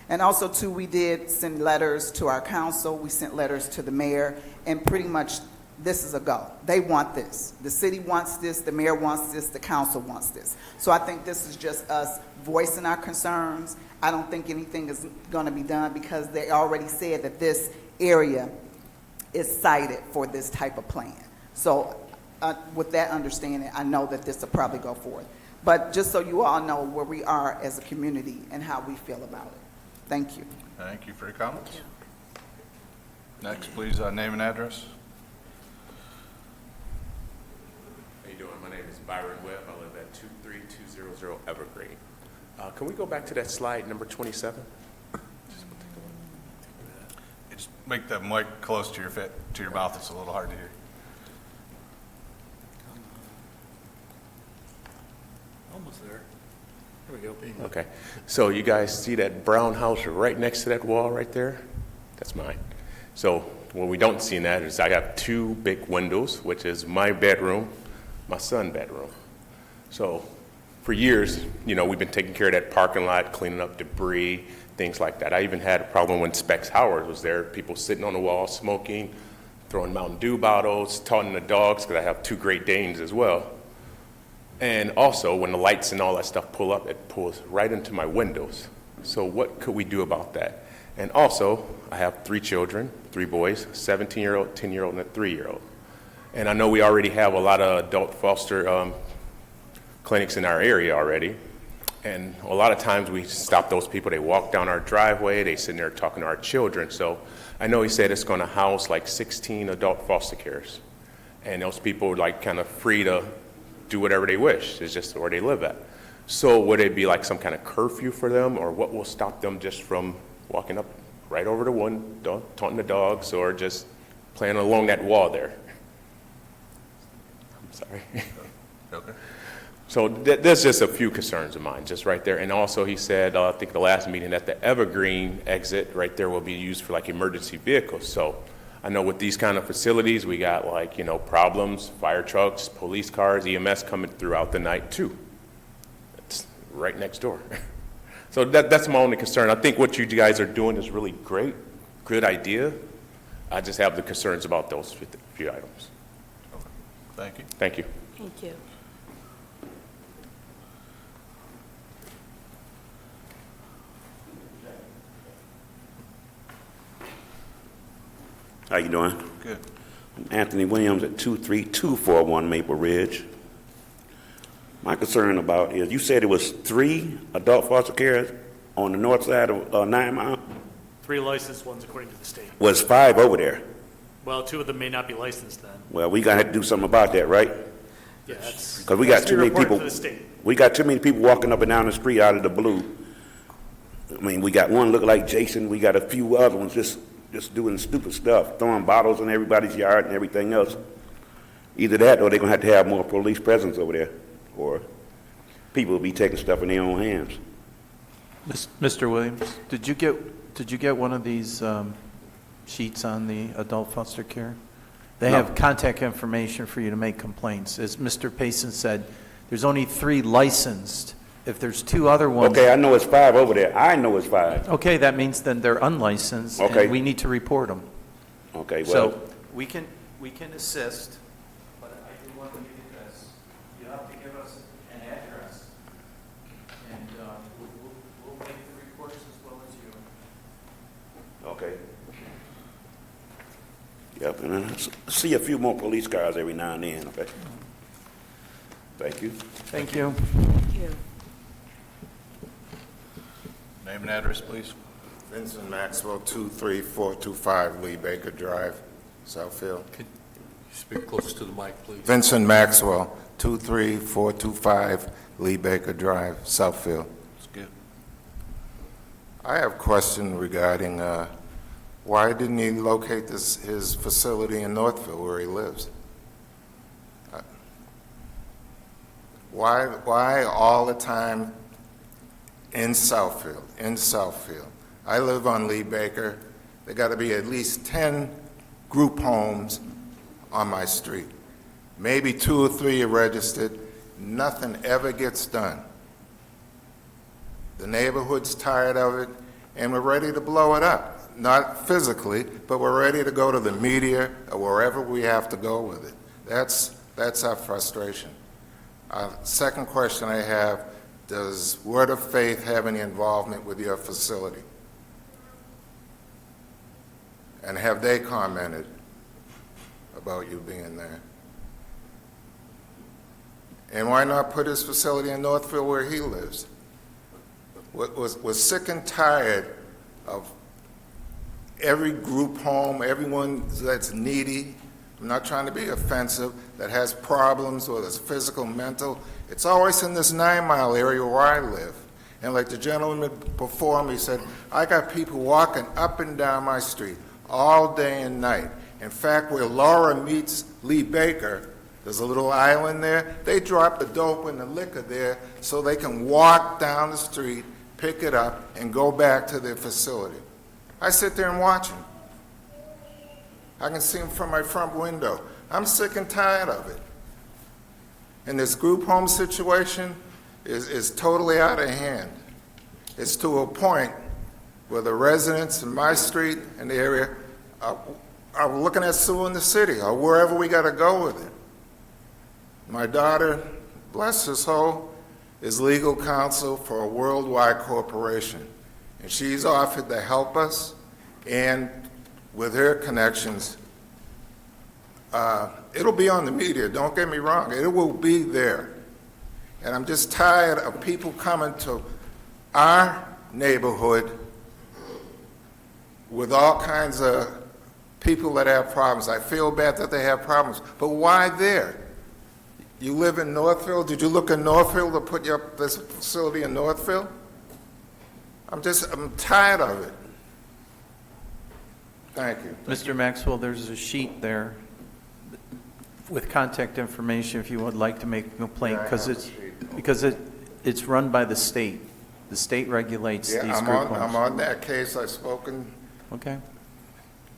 And also, too, we did send letters to our council. We sent letters to the mayor, and pretty much this is a go. They want this. The city wants this, the mayor wants this, the council wants this. So I think this is just us voicing our concerns. I don't think anything is going to be done because they already said that this area is cited for this type of plan. So with that understanding, I know that this will probably go forward. But just so you all know where we are as a community and how we feel about it. Thank you. Thank you for your comments. Next, please, name and address. How you doing? My name is Byron Webb. I live at 23200 Evergreen. Can we go back to that slide number 27? Just make the mic close to your mouth. It's a little hard to hear. Almost there. There we go. Okay. So you guys see that brown house right next to that wall right there? That's mine. So what we don't see in that is I have 2 big windows, which is my bedroom, my son's bedroom. So for years, you know, we've been taking care of that parking lot, cleaning up debris, things like that. I even had a problem when Specs Howard was there, people sitting on the wall smoking, throwing Mountain Dew bottles, taunting the dogs, because I have 2 Great Danes as well. And also, when the lights and all that stuff pull up, it pulls right into my windows. So what could we do about that? And also, I have 3 children, 3 boys, a 17-year-old, 10-year-old, and a 3-year-old. And I know we already have a lot of adult foster clinics in our area already. And a lot of times we stop those people. They walk down our driveway. They sit there talking to our children. So I know he said it's going to house like 16 adult foster cares. And those people are like kind of free to do whatever they wish. It's just where they live at. So would it be like some kind of curfew for them, or what will stop them just from walking up right over the window, taunting the dogs, or just playing along that wall there? I'm sorry. Okay. So there's just a few concerns of mine, just right there. And also he said, I think the last meeting, that the Evergreen exit right there will be used for like emergency vehicles. So I know with these kind of facilities, we got like, you know, problems, fire trucks, police cars, EMS coming throughout the night too. It's right next door. So that's my only concern. I think what you guys are doing is really great, good idea. I just have the concerns about those few items. Okay. Thank you. Thank you. Thank you. How you doing? Good. I'm Anthony Williams at 23241 Maple Ridge. My concern about is, you said it was 3 adult foster care on the north side of 9 Mile? 3 licensed ones according to the state. Was 5 over there? Well, 2 of them may not be licensed then. Well, we gotta have to do something about that, right? Yeah, that's. Because we got has to too be many reported people, to the state. we got too many people walking up and down the street out of the blue. I mean, we got one look like Jason, we got a few other ones just doing stupid stuff, throwing bottles in everybody's yard and everything else. Either that or they're gonna have to have more police presence over there, or people will be taking stuff in their own hands. Mr. Williams, did you get one of these sheets on the adult foster care? They No. have contact information for you to make complaints. As Mr. Payson said, there's only 3 licensed. If there's 2 other ones. Okay, I know it's 5 over there. I know it's 5. Okay, that means then they're unlicensed, Okay. and we need to report them. Okay, well, So we can assist, but I do want to give you this. You have to give us an address, and we'll make the reports as well as you. okay. Yep, and I see a few more police cars every now and then, okay? Thank you. Thank you. Thank you. Name and address, please. Vincent Maxwell, 23425 Lee Baker Drive, Southfield. Can you speak close to the mic, please? Vincent Maxwell, 23425 Lee Baker Drive, Southfield. That's good. I have a question regarding why didn't he locate his facility in Northfield where he lives? Why all the time in Southfield, I live on Lee Baker. There got to be at least 10 group homes on my street. Maybe 2 or 3 are registered. Nothing ever gets done. The neighborhood's tired of it, and we're ready to blow it up. Not physically, but we're ready to go to the media or wherever we have to go with it. That's our frustration. Second question I have, does Word of Faith have any involvement with your facility? And have they commented about you being there? And why not put his facility in Northfield where he lives? Was sick and tired of every group home, everyone that's needy, I'm not trying to be offensive, that has problems, whether it's physical, mental. It's always in this 9 Mile area where I live. And like the gentleman before me said, I got people walking up and down my street all day and night. In fact, where Laura meets Lee Baker, there's a little island there. They drop the dope and the liquor there so they can walk down the street, pick it up, and go back to their facility. I sit there and watch them. I can see them from my front window. I'm sick and tired of it. And this group home situation is totally out of hand. It's to a point where the residents in my street and the area are looking at suing the city or wherever we got to go with it. My daughter, bless her soul, is legal counsel for a worldwide corporation. And she's offered to help us, and with her connections, it'll be on the media, don't get me wrong, it will be there. And I'm just tired of people coming to our neighborhood with all kinds of people that have problems. I feel bad that they have problems, but why there? You live in Northfield? Did you look in Northfield to put this facility in Northfield? I'm tired of it. Thank you. Mr. Maxwell, there's a sheet there with contact information if you would like to make a complaint, Yeah, I because have a sheet. it's run by the state. The state regulates these Yeah, group homes. I'm on that case. I've spoken, Okay,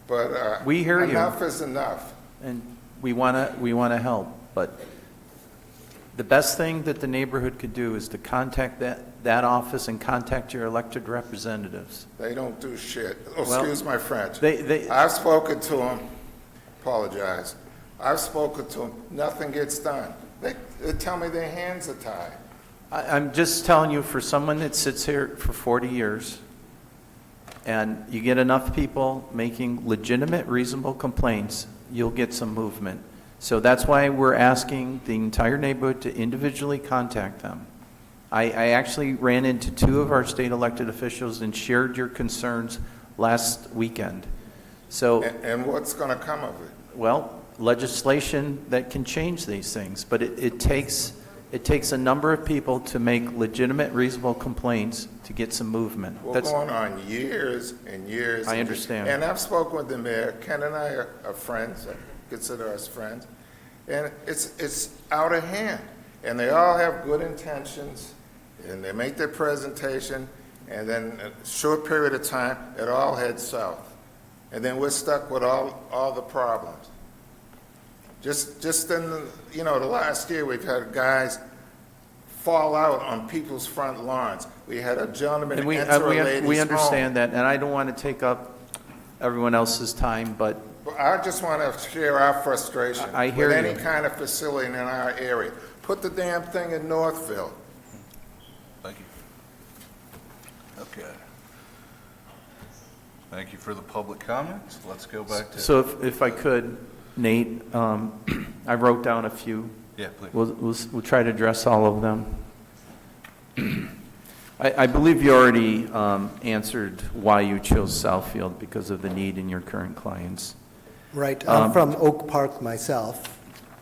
but We hear you. enough is enough. and we want to help, but the best thing that the neighborhood could do is to contact that office and contact your elected representatives. They don't do shit. Oh, Well, excuse my French. They, I've spoken to them. Apologize. I've spoken to them. Nothing gets done. They tell me their hands are tied. I'm just telling you, for someone that sits here for 40 years, and you get enough people making legitimate, reasonable complaints, you'll get some movement. So that's why we're asking the entire neighborhood to individually contact them. I actually ran into 2 of our state elected officials and shared your concerns last weekend. So, And what's going to come of it? well, legislation that can change these things, but it takes a number of people to make legitimate, reasonable complaints to get some movement. We're going on years and years. I understand. And I've spoken with the mayor. Ken and I are friends. I consider us friends. And it's out of hand. And they all have good intentions, and they make their presentation, and then a short period of time, it all heads south. And then we're stuck with all the problems. Just in the last year, we've had guys fall out on people's front lawns. We had a gentleman And enter a lady's we home. understand that, and I don't want to take up everyone else's time, but I just want to share our frustration I hear with you. any kind of facility in our area. Put the damn thing in Northfield. Thank you. Okay. Thank you for the public comments. Let's go back to. so if I could, Nate, I wrote down a few. Yeah, please. We'll try to address all of them. I believe you already answered why you chose Southfield, because of the need in your current clients. Right. I'm from Oak Park myself,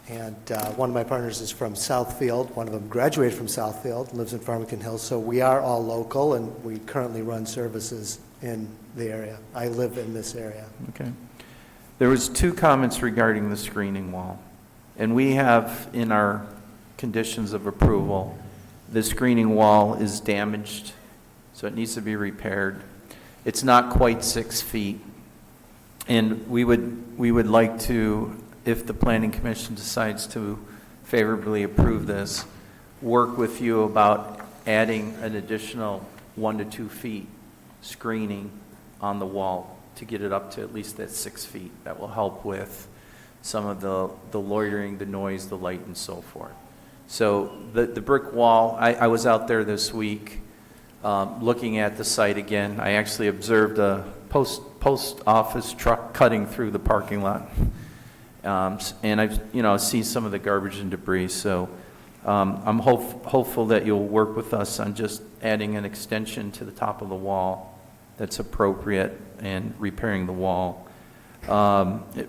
and one of my partners is from Southfield. One of them graduated from Southfield, lives in Farmington Hills. So we are all local, and we currently run services in the area. I live in this area. Okay. There was 2 comments regarding the screening wall. And we have in our conditions of approval, the screening wall is damaged, so it needs to be repaired. It's not quite 6 feet. And we would like to, if the Planning Commission decides to favorably approve this, work with you about adding an additional 1 to 2 feet screening on the wall to get it up to at least that 6 feet. That will help with some of the loitering, the noise, the light, and so forth. So the brick wall, I was out there this week looking at the site again. I actually observed a post office truck cutting through the parking lot. And I've seen some of the garbage and debris. So I'm hopeful that you'll work with us on just adding an extension to the top of the wall that's appropriate and repairing the wall.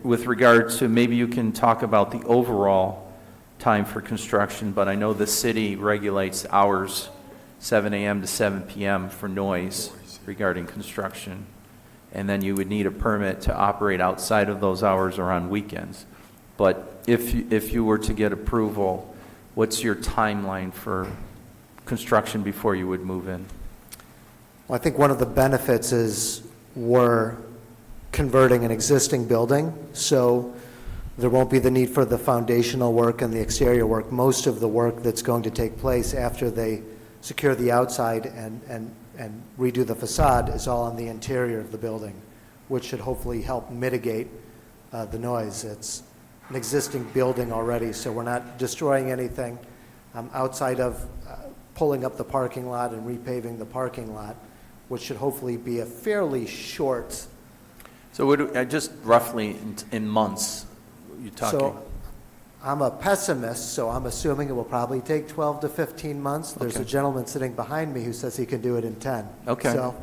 With regards to, maybe you can talk about the overall time for construction, but I know the city regulates hours, 7 a.m. to 7 p.m. for noise regarding construction. And then you would need a permit to operate outside of those hours or on weekends. But if you were to get approval, what's your timeline for construction before you would move in? Well, I think one of the benefits is we're converting an existing building, so there won't be the need for the foundational work and the exterior work. Most of the work that's going to take place after they secure the outside and redo the facade is all on the interior of the building, which should hopefully help mitigate the noise. It's an existing building already, so we're not destroying anything outside of pulling up the parking lot and repaving the parking lot, which should hopefully be a fairly short. So just roughly in months, you're talking? So I'm a pessimist, so I'm assuming it will probably take 12 to 15 months. There's a gentleman sitting behind me who says he can do it in 10. Okay. So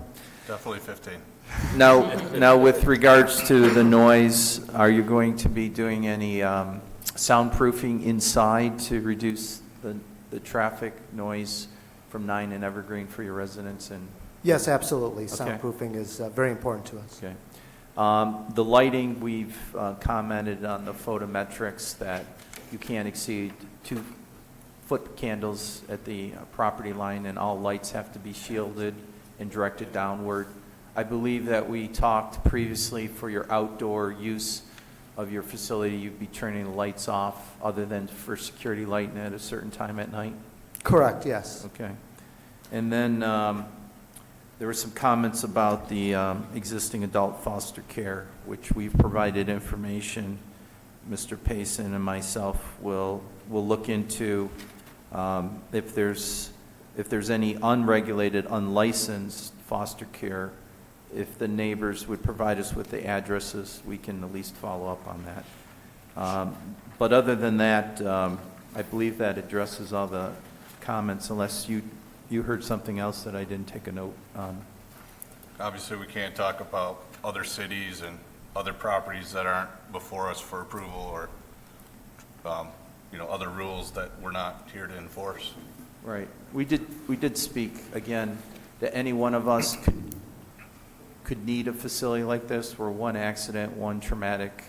Definitely 15. Now, with regards to the noise, are you going to be doing any soundproofing inside to reduce the traffic noise from 9 and Evergreen for your residents? And yes, absolutely. Okay. Soundproofing is very important to us. okay. The lighting, we've commented on the photometrics that you can't exceed 2-foot candles at the property line, and all lights have to be shielded and directed downward. I believe that we talked previously for your outdoor use of your facility, you'd be turning the lights off other than for security lighting at a certain time at night? Correct, yes. Okay. And then there were some comments about the existing adult foster care, which we've provided information. Mr. Payson and myself will look into if there's any unregulated, unlicensed foster care. If the neighbors would provide us with the addresses, we can at least follow up on that. But other than that, I believe that addresses all the comments, unless you heard something else that I didn't take a note on. Obviously, we can't talk about other cities and other properties that aren't before us for approval or, other rules that we're not here to enforce. Right. We did speak, again, that any one of us could need a facility like this. We're one accident, one traumatic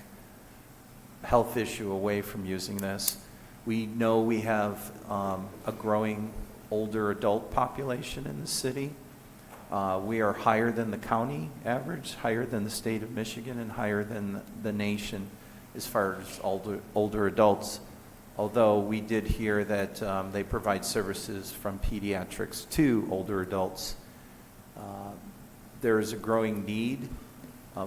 health issue away from using this. We know we have a growing older adult population in the city. We are higher than the county average, higher than the state of Michigan, and higher than the nation as far as older adults. Although we did hear that they provide services from pediatrics to older adults. There is a growing need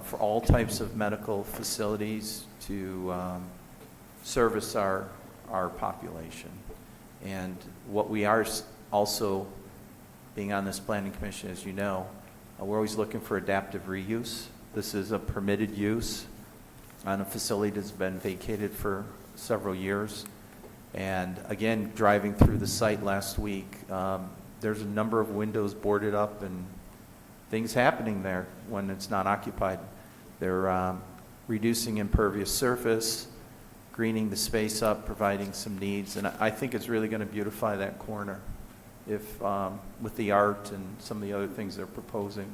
for all types of medical facilities to service our population. And what we are also, being on this planning commission, as you know, we're always looking for adaptive reuse. This is a permitted use on a facility that's been vacated for several years. And again, driving through the site last week, there's a number of windows boarded up and things happening there when it's not occupied. They're reducing impervious surface, greening the space up, providing some needs, and I think it's really going to beautify that corner if with the art and some of the other things they're proposing.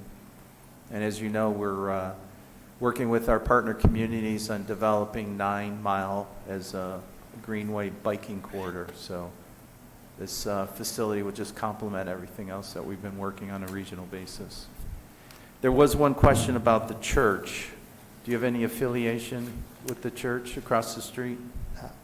And as you know, we're working with our partner communities on developing 9 Mile as a greenway biking corridor. So this facility will just complement everything else that we've been working on a regional basis. There was one question about the church. Do you have any affiliation with the church across the street?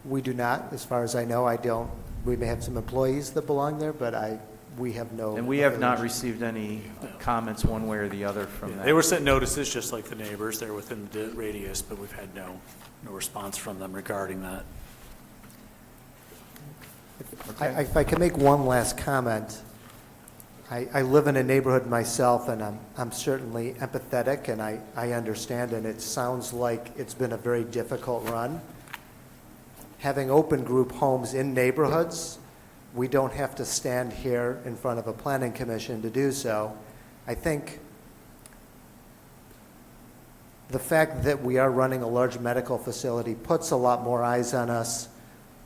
We do not, as far as I know. I don't. We may have some employees that belong there, but we have no. And we have not received any comments one way or the other from that. They were sent notices just like the neighbors. They're within the radius, but we've had no response from them regarding that. Okay. If I can make one last comment, I live in a neighborhood myself, and I'm certainly empathetic, and I understand, and it sounds like it's been a very difficult run. Having open group homes in neighborhoods, we don't have to stand here in front of a planning commission to do so. I think the fact that we are running a large medical facility puts a lot more eyes on us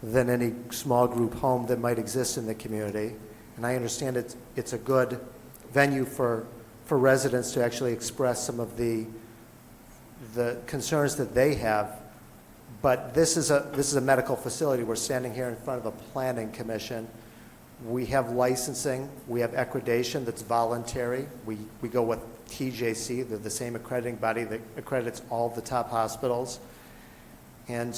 than any small group home that might exist in the community. And I understand it's a good venue for residents to actually express some of the concerns that they have. But this is a medical facility. We're standing here in front of a planning commission. We have licensing. We have accreditation that's voluntary. We go with TJC. They're the same accrediting body that accredits all the top hospitals. And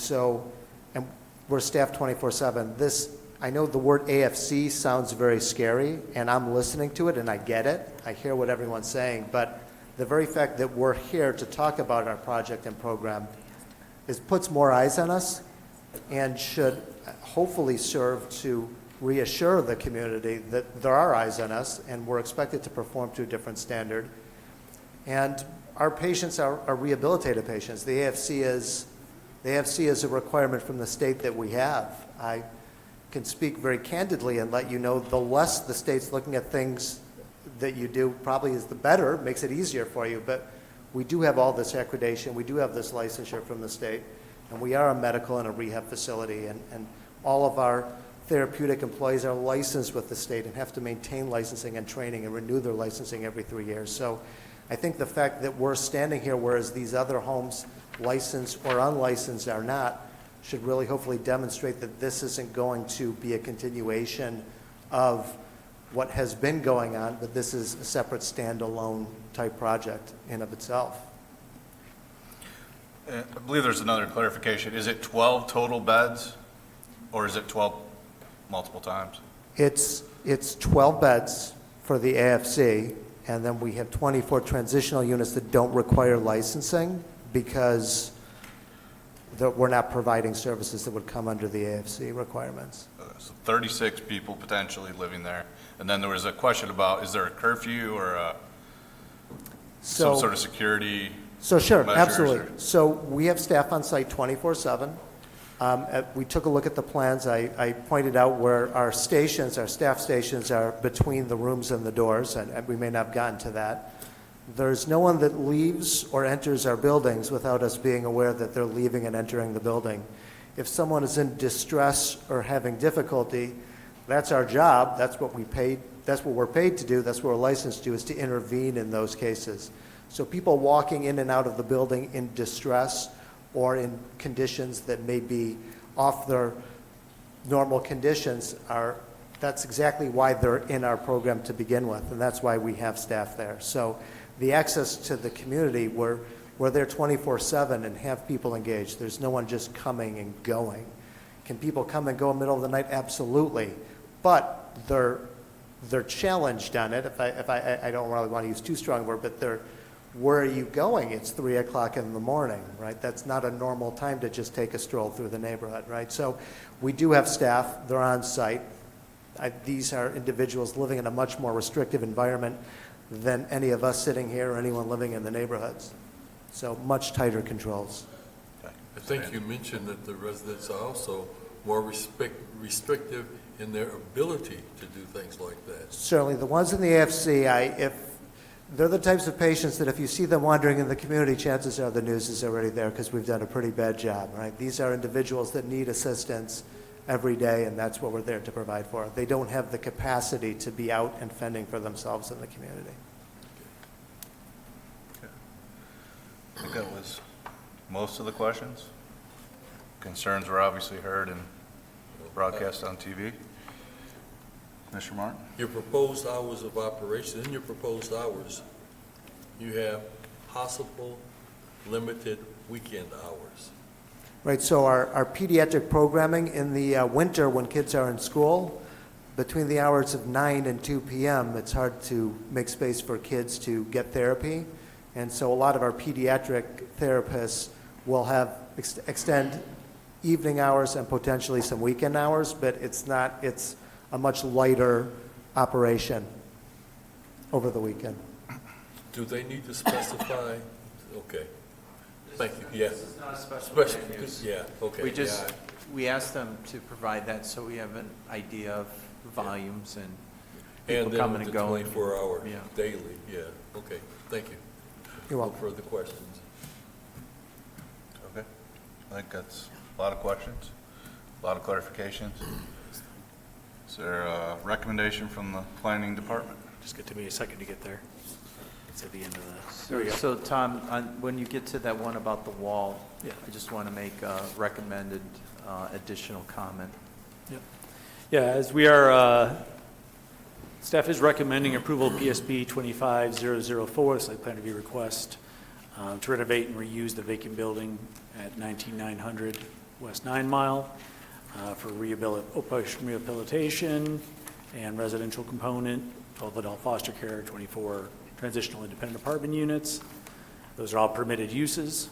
we're staffed 24/7. I know the word AFC sounds very scary, and I'm listening to it, and I get it. I hear what everyone's saying, but the very fact that we're here to talk about our project and program puts more eyes on us and should hopefully serve to reassure the community that there are eyes on us, and we're expected to perform to a different standard. And our patients are rehabilitative patients. The AFC is a requirement from the state that we have. I can speak very candidly and let you know the less the state's looking at things that you do probably is the better, makes it easier for you. But we do have all this accreditation, we do have this licensure from the state, and we are a medical and a rehab facility, and all of our therapeutic employees are licensed with the state and have to maintain licensing and training and renew their licensing every 3 years. So I think the fact that we're standing here, whereas these other homes, licensed or unlicensed, are not, should really hopefully demonstrate that this isn't going to be a continuation of what has been going on, but this is a separate standalone type project in of itself. I believe there's another clarification. Is it 12 total beds, or is it 12 multiple times? It's 12 beds for the AFC, and then we have 24 transitional units that don't require licensing because we're not providing services that would come under the AFC requirements. So 36 people potentially living there. And then there was a question about, is there a curfew or some sort of security So sure, measures, absolutely. or- So we have staff on site 24/7. We took a look at the plans. I pointed out where our staff stations are between the rooms and the doors, and we may not have gotten to that. There's no one that leaves or enters our buildings without us being aware that they're leaving and entering the building. If someone is in distress or having difficulty, that's our job, that's what we're paid to do, that's what we're licensed to do, is to intervene in those cases. So people walking in and out of the building in distress or in conditions that may be off their normal conditions that's exactly why they're in our program to begin with, and that's why we have staff there. So the access to the community, we're there 24/7 and have people engaged. There's no one just coming and going. Can people come and go in the middle of the night? Absolutely. But they're challenged on it. I don't really want to use too strong a word, but where are you going? It's 3 o'clock in the morning, right? That's not a normal time to just take a stroll through the neighborhood, right? So we do have staff. They're on site. These are individuals living in a much more restrictive environment than any of us sitting here or anyone living in the neighborhoods. So much tighter controls. I think you mentioned that the residents are also more restrictive in their ability to do things like that. Certainly, the ones in the AFC, if they're the types of patients that if you see them wandering in the community, chances are the news is already there because we've done a pretty bad job, right? These are individuals that need assistance every day, and that's what we're there to provide for. They don't have the capacity to be out and fending for themselves in the community. I think that was most of the questions. Concerns were obviously heard and broadcast on TV. Mr. Martin? Your proposed hours of operation, in your proposed hours, you have possible limited weekend hours. Right, so our pediatric programming in the winter when kids are in school, between the hours of 9 and 2 p.m., it's hard to make space for kids to get therapy. And so a lot of our pediatric therapists will have extend evening hours and potentially some weekend hours, but it's a much lighter operation over the weekend. Do they need to specify? Okay. Thank you, yes. This is not a special land use. Yeah, okay. We asked them to provide that so we have an idea of volumes and people And coming then and the going. 24-hour Yeah. daily, yeah, okay, thank you. You're welcome. No further questions. Okay. I think that's a lot of questions, a lot of clarifications. Is there a recommendation from the planning department? Just give me a second to get there. It's at the end of the, there we go. So Tom, when you get to that one about the wall, Yeah. I just want to make a recommended additional comment. Yeah, as we are, staff is recommending approval of PSB 25004, site plan review request, to renovate and reuse the vacant building at 19900 West 9 Mile for rehabilitation and residential component, 12 adult foster care, 24 transitional independent apartment units. Those are all permitted uses.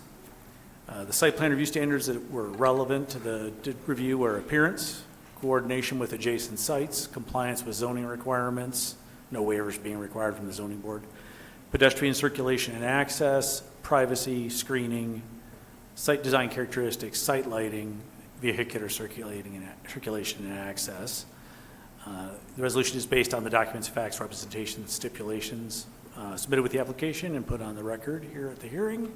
The site plan review standards that were relevant to the review were appearance, coordination with adjacent sites, compliance with zoning requirements, no waivers being required from the zoning board, pedestrian circulation and access, privacy, screening, site design characteristics, site lighting, vehicular circulation and access. The resolution is based on the documents, facts, representations, stipulations submitted with the application and put on the record here at the hearing.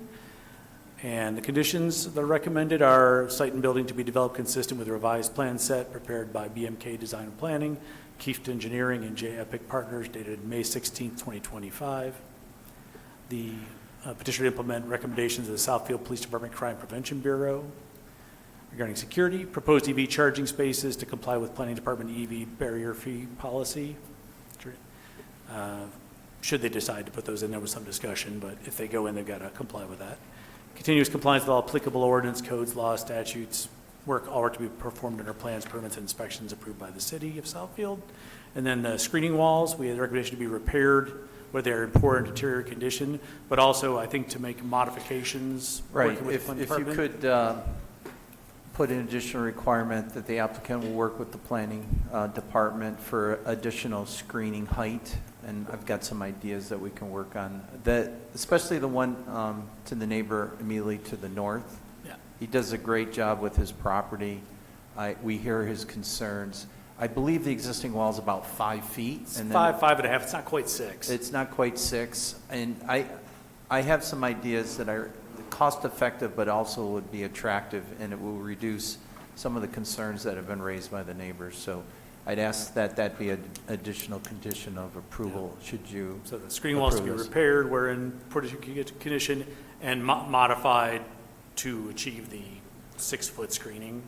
And the conditions that are recommended are site and building to be developed consistent with the revised plan set prepared by BMK Design and Planning, Kieft Engineering, and J. Epic Partners dated May 16, 2025. The petitioner to implement recommendations of the Southfield Police Department Crime Prevention Bureau regarding security, proposed EV charging spaces to comply with Planning Department EV barrier fee policy. Should they decide to put those in, there was some discussion, but if they go in, they've got to comply with that. Continuous compliance with all applicable ordinance, codes, laws, statutes, work all are to be performed under plans, permits, and inspections approved by the city of Southfield. And then the screening walls, we had the recommendation to be repaired where they're in poor and deterior condition, but also I think to make modifications. Right, working with the planning if you department. could put an additional requirement that the applicant will work with the planning department for additional screening height, and I've got some ideas that we can work on. That, especially the one to the neighbor immediately to the north. Yeah. He does a great job with his property. We hear his concerns. I believe the existing wall is about 5 feet. It's and then 5.5, it's not quite 6. It's not quite 6. And I have some ideas that are cost-effective, but also would be attractive, and it will reduce some of the concerns that have been raised by the neighbors. So I'd ask that that be an additional condition of approval, should you So the screen walls to be approve this. repaired, where in pretty good condition, and modified to achieve the 6-foot screening.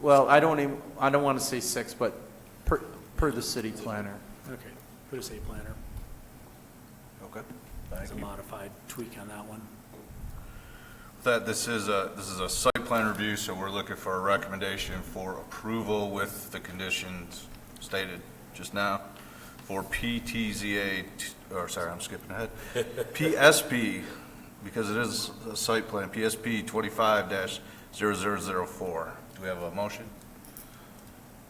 Well, I don't want to say 6, but per the city planner. Okay, put a city planner. Okay, It's thank a you. modified tweak on that one. That this is a site plan review, so we're looking for a recommendation for approval with the conditions stated just now for PTZA, I'm skipping ahead, PSP, because it is a site plan, PSP 25-0004. Do we have a motion?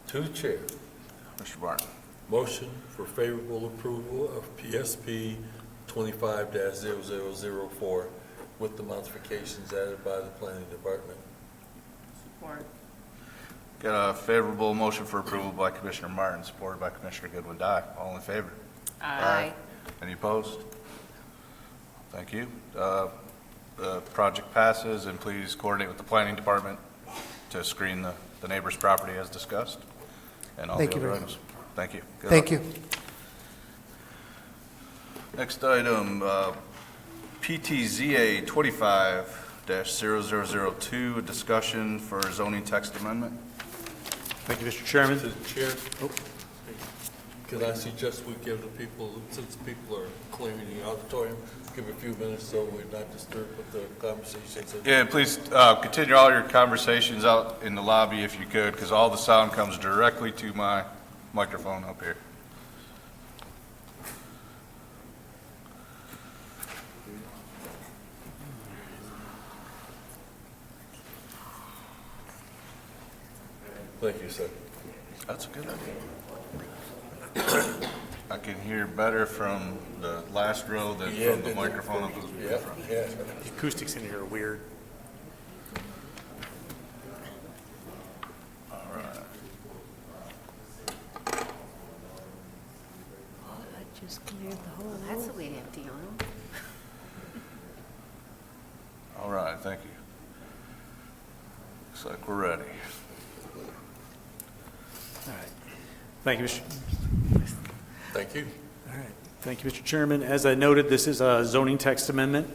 To the chair. Mr. Barton. Motion for favorable approval of PSP 25-0004 with the modifications added by the planning department. Support. Got a favorable motion for approval by Commissioner Martin, supported by Commissioner Goodwin Dye. All in favor? Aye. Any opposed? Thank you. The project passes, and please coordinate with the planning department to screen the neighbor's property as discussed, and all the Thank you other very items. Thank you. Good Thank luck. you. Next item, PTZA 25-0002, a discussion for zoning text amendment. Thank you, Mr. Chairman. To the chair. Can I suggest we give the people, since people are clearing the auditorium, give a few minutes so we're not disturbed with the conversations? Yeah, please continue all your conversations out in the lobby if you could, because all the sound comes directly to my microphone up here. Thank you, sir. That's a good idea. I can hear better from the last row than from the microphone up in the front. Yeah. The acoustics in here are weird. All right. I just cleared the whole That's room. a way empty room. All right, thank you. Looks like we're ready. All right. Thank you, Mr. Thank you. All right. Thank you, Mr. Chairman. As I noted, this is a zoning text amendment.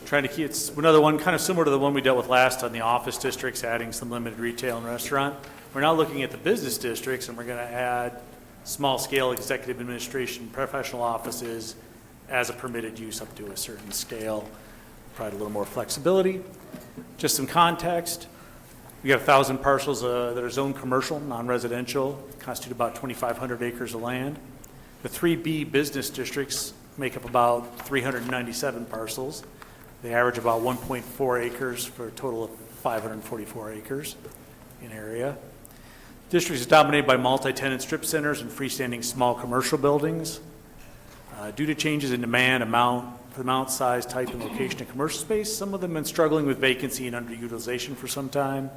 Trying to keep, it's another one kind of similar to the one we dealt with last on the office districts, adding some limited retail and restaurant. We're now looking at the business districts, and we're going to add small-scale executive administration professional offices as a permitted use up to a certain scale, provide a little more flexibility. Just some context. We got 1,000 parcels that are zoned commercial, non-residential, constitute about 2,500 acres of land. The 3B business districts make up about 397 parcels. They average about 1.4 acres for a total of 544 acres in area. District is dominated by multi-tenant strip centers and freestanding small commercial buildings. Due to changes in demand, amount, size, type, and location of commercial space, some of them have been struggling with vacancy and underutilization for some time.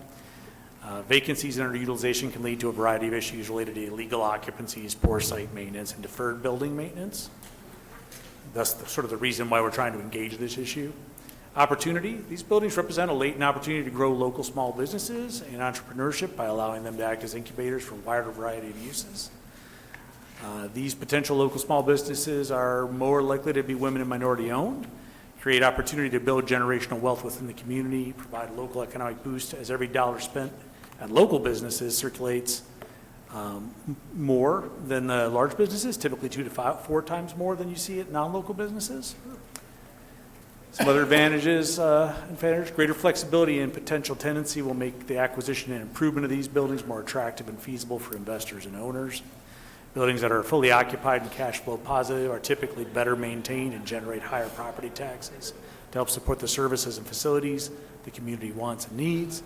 Vacancies and underutilization can lead to a variety of issues related to illegal occupancies, poor site maintenance, and deferred building maintenance. That's sort of the reason why we're trying to engage this issue. Opportunity, these buildings represent a latent opportunity to grow local small businesses and entrepreneurship by allowing them to act as incubators for a wider variety of uses. These potential local small businesses are more likely to be women and minority owned, create opportunity to build generational wealth within the community, provide a local economic boost as every dollar spent at local businesses circulates more than the large businesses, typically 2 to 4 times more than you see at non-local businesses. Some other advantages, greater flexibility and potential tenancy will make the acquisition and improvement of these buildings more attractive and feasible for investors and owners. Buildings that are fully occupied and cash flow positive are typically better maintained and generate higher property taxes to help support the services and facilities the community wants and needs.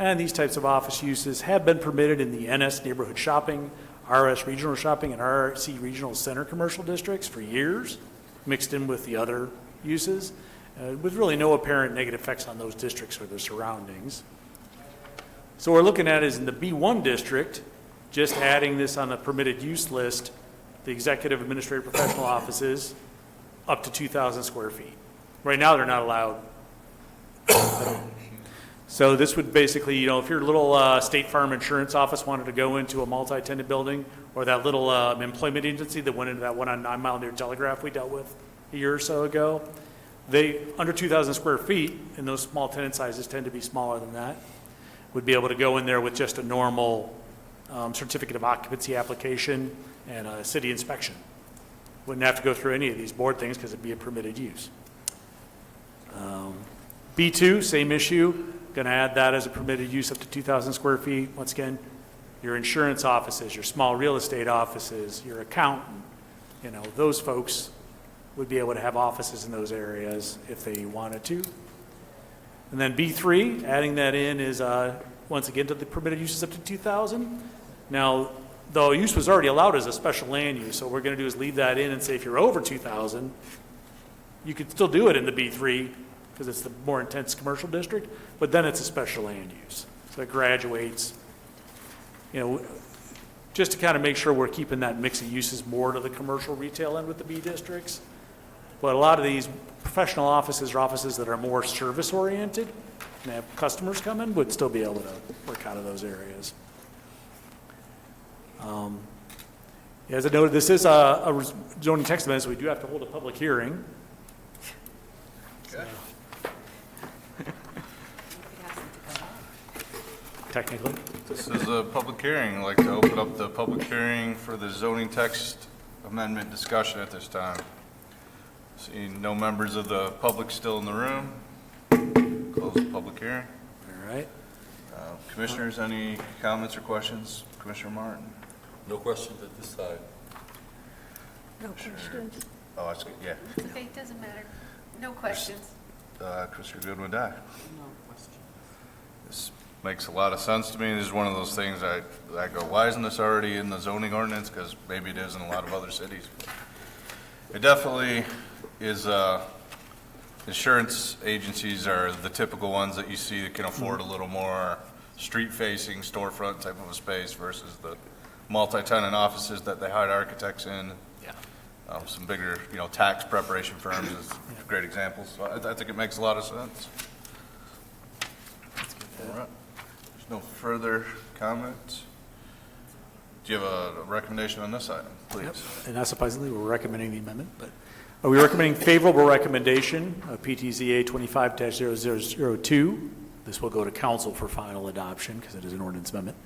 And these types of office uses have been permitted in the NS neighborhood shopping, RS regional shopping, and RC regional center commercial districts for years, mixed in with the other uses, with really no apparent negative effects on those districts or their surroundings. So what we're looking at is in the B1 district, just adding this on the permitted use list, the executive, administrative, professional offices, up to 2,000 square feet. Right now, they're not allowed. So this would basically, if your little State Farm insurance office wanted to go into a multi-tenant building, or that little employment agency that went into that one on 9 Mile near Telegraph we dealt with a year or so ago, they, under 2,000 square feet, and those small tenant sizes tend to be smaller than that, would be able to go in there with just a normal certificate of occupancy application and a city inspection. Wouldn't have to go through any of these board things because it'd be a permitted use. B2, same issue. Going to add that as a permitted use up to 2,000 square feet. Once again, your insurance offices, your small real estate offices, your accountant, those folks would be able to have offices in those areas if they wanted to. And then B3, adding that in is, once again, to the permitted uses up to 2,000. Now, the use was already allowed as a special land use, so what we're going to do is leave that in and say if you're over 2,000, you could still do it in the B3 because it's the more intense commercial district, but then it's a special land use. So it graduates, just to kind of make sure we're keeping that mix of uses more to the commercial retail end with the B districts. But a lot of these professional offices or offices that are more service-oriented and have customers come in would still be able to work out of those areas. As I noted, this is a zoning text amendment, so we do have to hold a public hearing. Okay. Technically. This is a public hearing. I'd like to open up the public hearing for the zoning text amendment discussion at this time. Seeing no members of the public still in the room, close the public hearing. All right. Commissioners, any comments or questions? Commissioner Martin? No questions at this time. No questions. Oh, that's good, yeah. Okay, doesn't matter. No questions. Commissioner Goodwin, die. This makes a lot of sense to me. This is one of those things I go, why isn't this already in the zoning ordinance? Because maybe it is in a lot of other cities. It definitely is. Insurance agencies are the typical ones that you see that can afford a little more street-facing storefront type of a space versus the multi-tenant offices that they hire architects in. Yeah. Some bigger, tax preparation firms is great examples. So I think it makes a lot of sense. All right. There's no further comments. Do you have a recommendation on this item, please? Yep. And not surprisingly, we're recommending the amendment, but are we recommending favorable recommendation of PTZA 25-0002? This will go to council for final adoption because it is an ordinance amendment.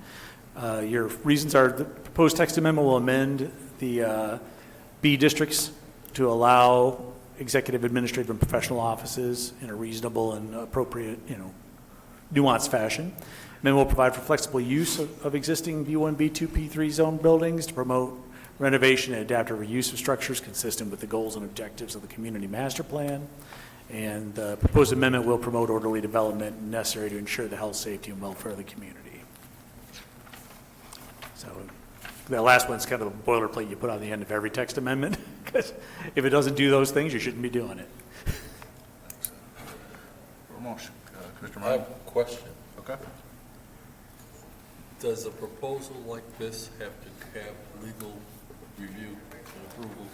Your reasons are the proposed text amendment will amend the B districts to allow executive, administrative, and professional offices in a reasonable and appropriate, nuanced fashion. Amendment will provide for flexible use of existing B1, B2, P3 zone buildings to promote renovation and adaptive reuse of structures consistent with the goals and objectives of the community master plan. And the proposed amendment will promote orderly development necessary to ensure the health, safety, and welfare of the community. So that last one's kind of a boilerplate you put on the end of every text amendment, because if it doesn't do those things, you shouldn't be doing it. Motion. Commissioner I have Martin? a question. Okay. Does a proposal like this have to have legal review and approval?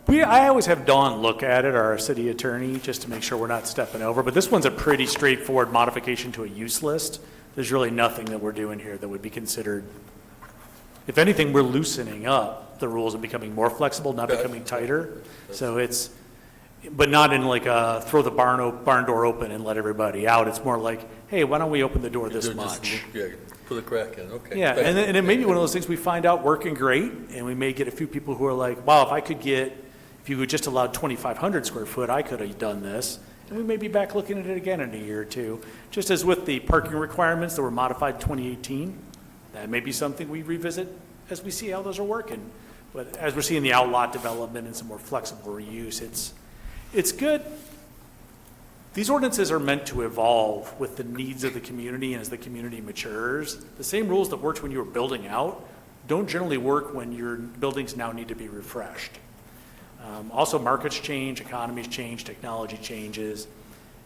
I always have Dawn look at it, our city attorney, just to make sure we're not stepping over. But this one's a pretty straightforward modification to a use list. There's really nothing that we're doing here that would be considered. If anything, we're loosening up the rules and becoming more flexible, not becoming tighter. So it's, but not in like a throw the barn door open and let everybody out. It's more like, hey, why don't we open the door this They're just- much? Yeah, put a crack in, okay. Yeah, Thank you. and it may be one of those things we find out working great, and we may get a few people who are like, wow, if you would just allow 2,500 square foot, I could have done this. And we may be back looking at it again in a year or two. Just as with the parking requirements that were modified in 2018, that may be something we revisit as we see how those are working. But as we're seeing the outlot development and some more flexible reuse, it's good. These ordinances are meant to evolve with the needs of the community and as the community matures. The same rules that worked when you were building out don't generally work when your buildings now need to be refreshed. Also, markets change, economies change, technology changes.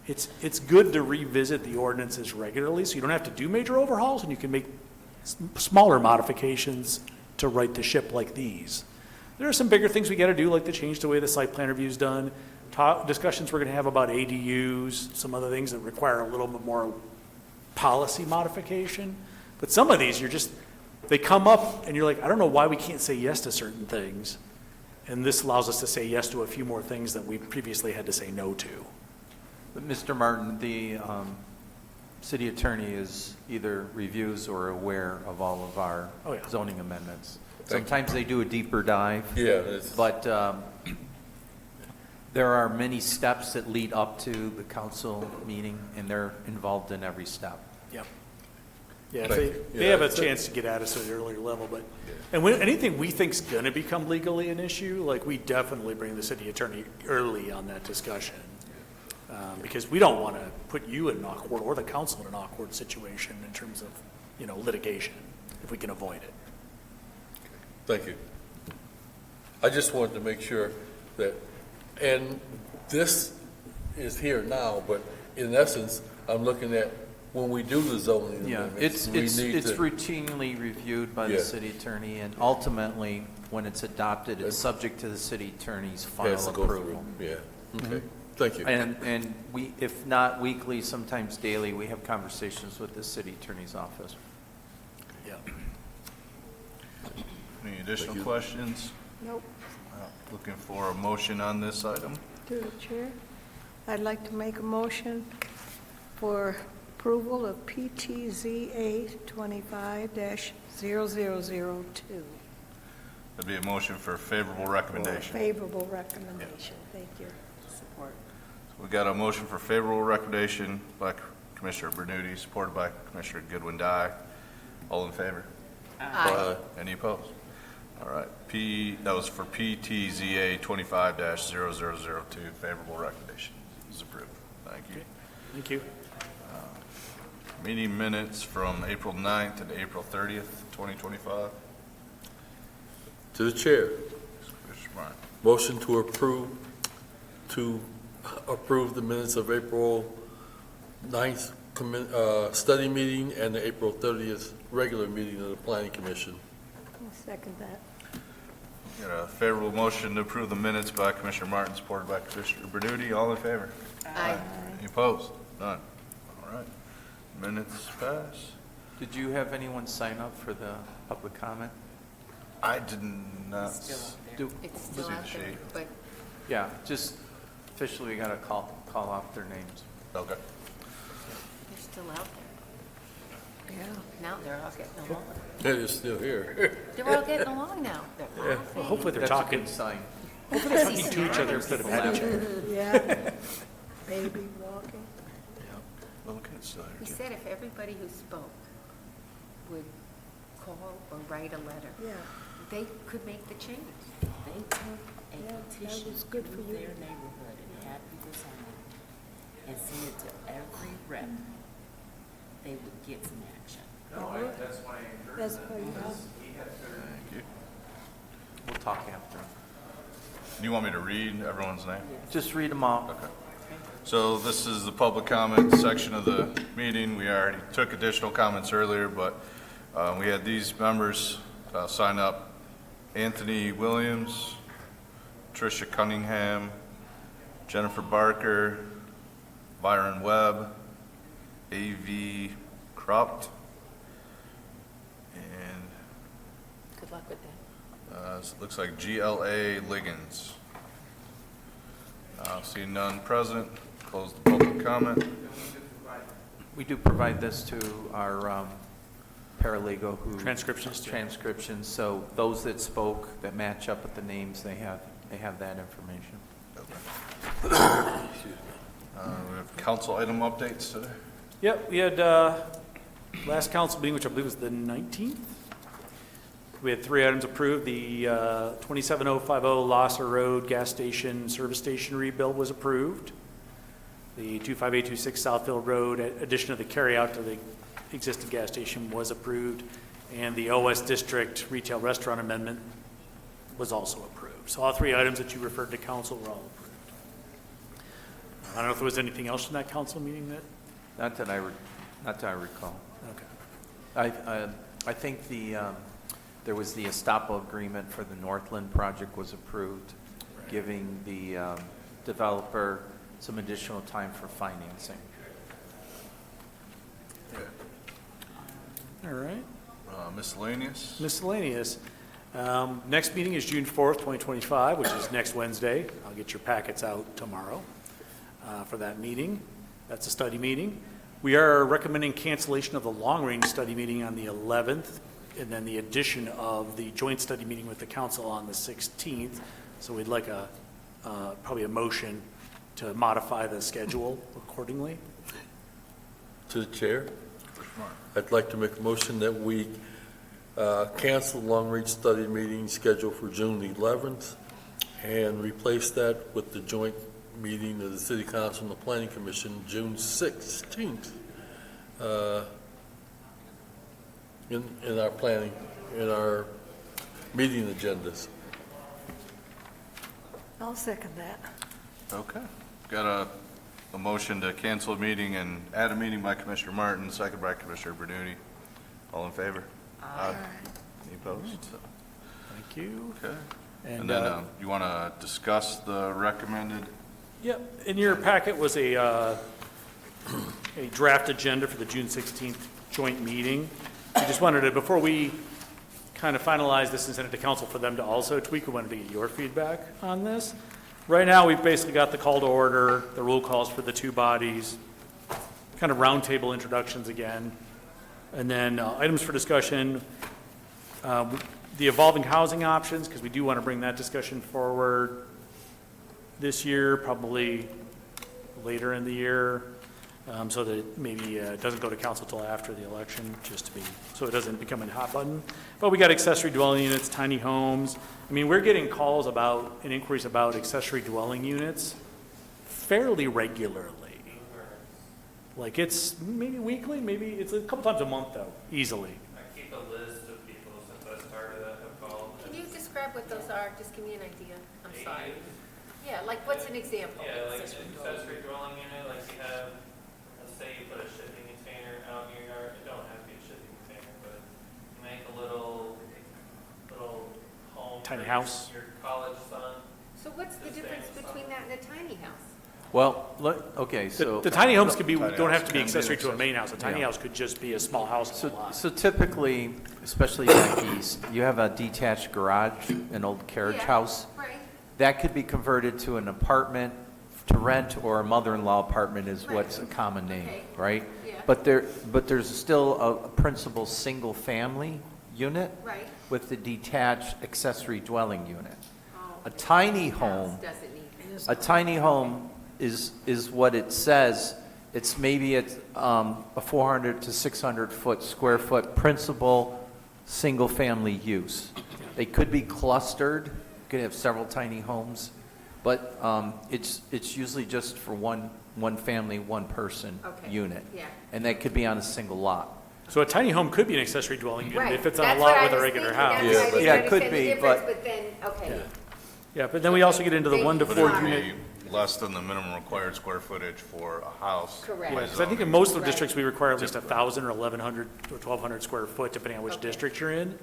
It's good to revisit the ordinances regularly so you don't have to do major overhauls and you can make smaller modifications to right the ship like these. There are some bigger things we got to do, like to change the way the site plan review's done, discussions we're going to have about ADUs, some other things that require a little bit more policy modification. But some of these, they come up and you're like, I don't know why we can't say yes to certain things. And this allows us to say yes to a few more things that we previously had to say no to. But Mr. Martin, the city attorney is either reviews or aware of all of our Oh, yeah. zoning amendments. Thank you. Sometimes they do a deeper dive. Yeah, it's, But there are many steps that lead up to the council meeting, and they're involved in every step. Yep. Yeah, if Thank they, you. they Yeah, have a it's a- chance to get at us at an earlier level, but, and when, anything we think's gonna become legally an issue, like, we definitely bring the city attorney early on that discussion. Because we don't wanna put you in an awkward, or the council in an awkward situation in terms of, litigation, if we can avoid it. thank you. I just wanted to make sure that, and this is here now, but in essence, I'm looking at when we do the zoning Yeah, amendments, it's we need to. routinely reviewed by the Yeah. city attorney, and ultimately, when it's adopted, it's subject to the city attorney's has final to go through. approval. Yeah, okay, thank you. And we, if not weekly, sometimes daily, we have conversations with the city attorney's office. Yeah. Any additional Thank you. questions? Nope. Looking for a motion on this item? To the chair, I'd like to make a motion for approval of PTZA 25-0002. That'd be a motion for favorable recommendation. Favorable recommendation, thank you. Support. We got a motion for favorable recommendation by Commissioner Bernuti, supported by Commissioner Goodwin Dye. All in favor? Aye. Any opposed? All right, that was for PTZA 25-0002, favorable recommendation is approved. Thank you. Thank you. Meeting minutes from April 9th and April 30th, 2025. To the chair, Commissioner Martin. motion to approve the minutes of April 9th study meeting and the April 30th regular meeting of the planning commission. I'll second that. Got a favorable motion to approve the minutes by Commissioner Martin, supported by Commissioner Bernuti. All in favor? Aye. Any opposed? None. All right. Minutes pass. Did you have anyone sign up for the public comment? I did not. Still out there. Do, It's still See the out there, sheet. but yeah, just officially, we gotta call off their names. Okay. they're still out there. Yeah. Now they're all getting along. They're still here. They're all getting along now. They're laughing. Well, hopefully they're That's a talking, good sign. hopefully they're talking to each other instead of at each other. Yeah. Baby walking. Little kid's still He here. said if everybody who spoke would call or write a letter, Yeah. they could make the change. They took a Yeah, that petition was good for through you. their neighborhood and had people sign it and send it to every rep. They would get some action. That's why I encourage That's why you have. Thank you. We'll talk after. Do you want me to read everyone's name? Just read them all. Okay. So this is the public comment section of the meeting. We already took additional comments earlier, but we had these members sign up: Anthony Williams, Tricia Cunningham, Jennifer Barker, Byron Webb, A.V. Cropt, and Good luck with that. it looks like G.L.A. Liggins. Seeing none present, close the public comment. We do provide this to our paralegal who. Transcriptionist, yeah. Transcriptions, so those that spoke, that match up with the names, they have that information. We have council item updates today. Yep, we had, last council meeting, which I believe was the 19th. We had 3 items approved. The 27050 Losser Road Gas Station, Service Station rebuild was approved. The 25826 Southfield Road, addition of the carryout to the existing gas station was approved. And the OS District Retail Restaurant Amendment was also approved. So all 3 items that you referred to council were all approved. I don't know if there was anything else in that council meeting that, Not that I recall. okay. I think there was the estoppel agreement for the Northland project was approved, giving the developer some additional time for financing. All right. Miscellaneous? Miscellaneous. Next meeting is June 4th, 2025, which is next Wednesday. I'll get your packets out tomorrow for that meeting. That's a study meeting. We are recommending cancellation of the long-range study meeting on the 11th, and then the addition of the joint study meeting with the council on the 16th. So we'd like probably a motion to modify the schedule accordingly. To the chair, I'd like to make a motion that we cancel the long-range study meeting scheduled for June the 11th and replace that with the joint meeting of the City Council and the Planning Commission June 16th in our planning, in our meeting agendas. I'll second that. Okay. Got a motion to cancel a meeting and add a meeting by Commissioner Martin, second by Commissioner Bernuni. All in favor? Aye. Any opposed? Thank you. Okay. And then you want to discuss the recommended? Yep. In your packet was a draft agenda for the June 16th joint meeting. I just wanted to, before we kind of finalize this and send it to council for them to also tweak, we wanted to get your feedback on this. Right now, we've basically got the call to order, the roll calls for the two bodies, kind of roundtable introductions again, and then items for discussion, the evolving housing options, because we do want to bring that discussion forward this year, probably later in the year, so that maybe it doesn't go to council till after the election, just to be, so it doesn't become a hot button. But we got accessory dwelling units, tiny homes. I mean, we're getting calls about and inquiries about accessory dwelling units fairly regularly. Like it's maybe weekly, maybe it's a couple times a month though, easily. I keep a list of people since I started that have called. Can you describe what those are? Just give me an idea. I'm sorry. Yeah, like what's an example? Yeah, like an Accessory dwelling. accessory dwelling unit, like you have, let's say you put a shipping container out in your yard, it don't have to be a shipping container, but you make a little home. Tiny for house. Your college son. So what's the difference between that and a tiny house? Well, okay, so. The tiny homes could be, Tiny don't house have to be can be accessory to a accessory. main house. A tiny Yeah. house could just be a small house on a lot. So typically, especially back east, you have a detached garage, an old carriage Yeah, house. Right. That could be converted to an apartment to rent, or a mother-in-law apartment is what's a common name, Okay. right? Yeah. But there's still a principal single-family unit Right. with the detached accessory dwelling unit. Oh, A tiny house home, doesn't need. a tiny home is what it says. It's maybe a 400 to 600 square foot principal single-family use. They could be clustered. You could have several tiny homes, but it's usually just for one family, one person Okay, unit. yeah. And that could be on a single lot. So a tiny home could be an accessory dwelling unit Right. if it's on a That's what lot I with a was regular thinking. house. That's why I didn't Yeah, it could understand the be, difference, but- then, okay. Yeah, but then we also get into the 1 to But 4 it would unit. be less than the minimum required square footage for a house. Correct. by Because I think in zoning. most of the Right. districts, we require at least 1,000 or 1,100 or 1,200 square foot, depending on which Okay. district you're in.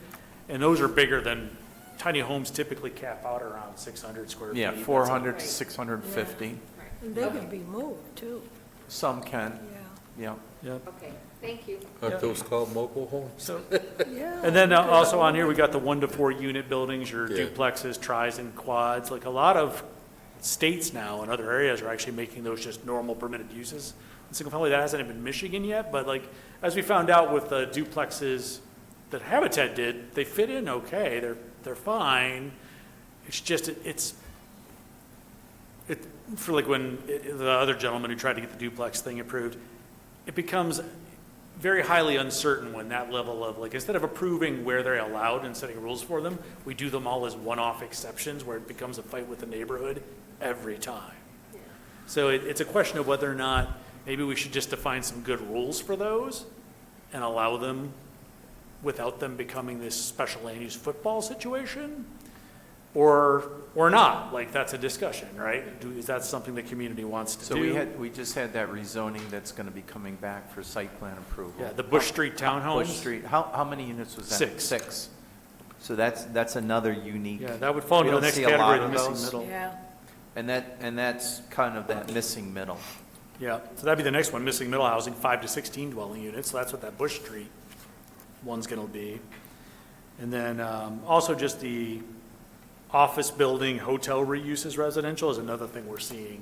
And those are bigger than, tiny homes typically cap out around 600 square feet. Yeah, That's 400 to Right. 650. And they can be moved, too. Some can, Yeah. yeah. Okay, thank you. Aren't those called mobile homes? So, Yeah. and then also on here, we got the 1 to 4 unit buildings, your Yeah. duplexes, tris and quads. Like a lot of states now and other areas are actually making those just normal permitted uses. In single family, that hasn't been Michigan yet, but like, as we found out with the duplexes that Habitat did, they fit in okay, they're fine. It's just, for like when the other gentleman who tried to get the duplex thing approved, it becomes very highly uncertain when that level of, like, instead of approving where they're allowed and setting rules for them, we do them all as one-off exceptions where it becomes a fight with the neighborhood every time. So it's a question of whether or not maybe we should just define some good rules for those and allow them without them becoming this special land use football situation. or not, like, that's a discussion, right? Is that something the community wants to So do? we just had that rezoning that's going to be coming back for site plan approval. Yeah, the Bush Street townhomes. Bush Street, how many units was that? 6. 6. So that's another unique. Yeah, that would fall we into the don't next see a lot category, the of missing those. middle. Yeah. And that's kind of that missing middle. Yeah, so that'd be the next one, missing middle housing, 5 to 16 dwelling units, so that's what that Bush Street one's gonna be. And then, also just the office building, hotel reuse as residential is another thing we're seeing.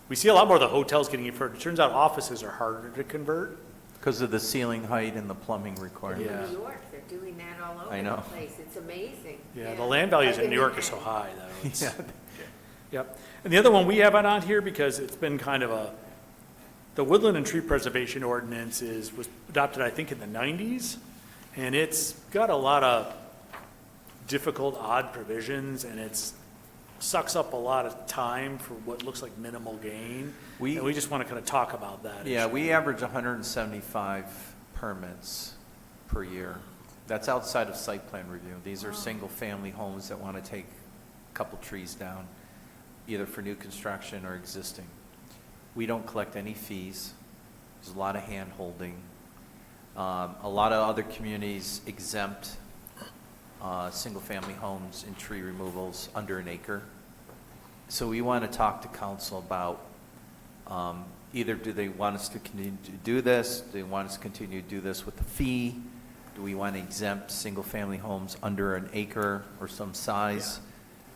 We see a lot more of the hotels getting converted. It turns out offices are harder to convert. Because of the ceiling height and the plumbing requirements. Yeah. In New York, they're doing that all over I know. the place. It's amazing. Yeah, the land values I've in been New York are there. so high, though. It's- Yeah. Yep. And the other one we have it on here, because it's been kind of the woodland and tree preservation ordinance was adopted, I think, in the 90s, and it's got a lot of difficult, odd provisions, and it's sucks up a lot of time for what looks like minimal gain. And we just want to kind of talk about that. Yeah, issue. we average 175 permits per year. That's outside of site plan review. These are single-family homes that want to take a couple trees down, either for new construction or existing. We don't collect any fees. There's a lot of hand-holding. A lot of other communities exempt single-family homes and tree removals under an acre. So we want to talk to council about either do they want us to continue to do this, do they want us to continue to do this with a fee, do we want to exempt single-family homes under an acre or some size?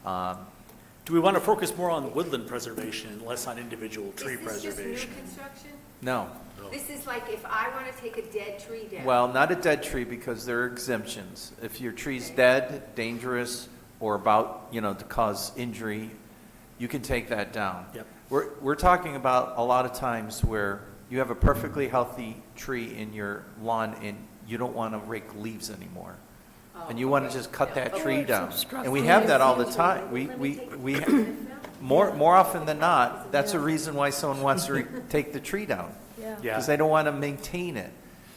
Do we want to focus more on woodland preservation and less on individual tree Is this just new preservation? construction? No. This is like if I want to take a dead tree down. Well, not a dead tree because there are exemptions. If your tree's dead, dangerous, or about, to cause injury, you can take that down. Yep. We're talking about a lot of times where you have a perfectly healthy tree in your lawn and you don't want to rake leaves anymore. And you want to just cut that tree down. And we have that all the time. We more often than not, that's a reason why someone wants to take the tree down. Yeah. Yeah. Because they don't want to maintain it.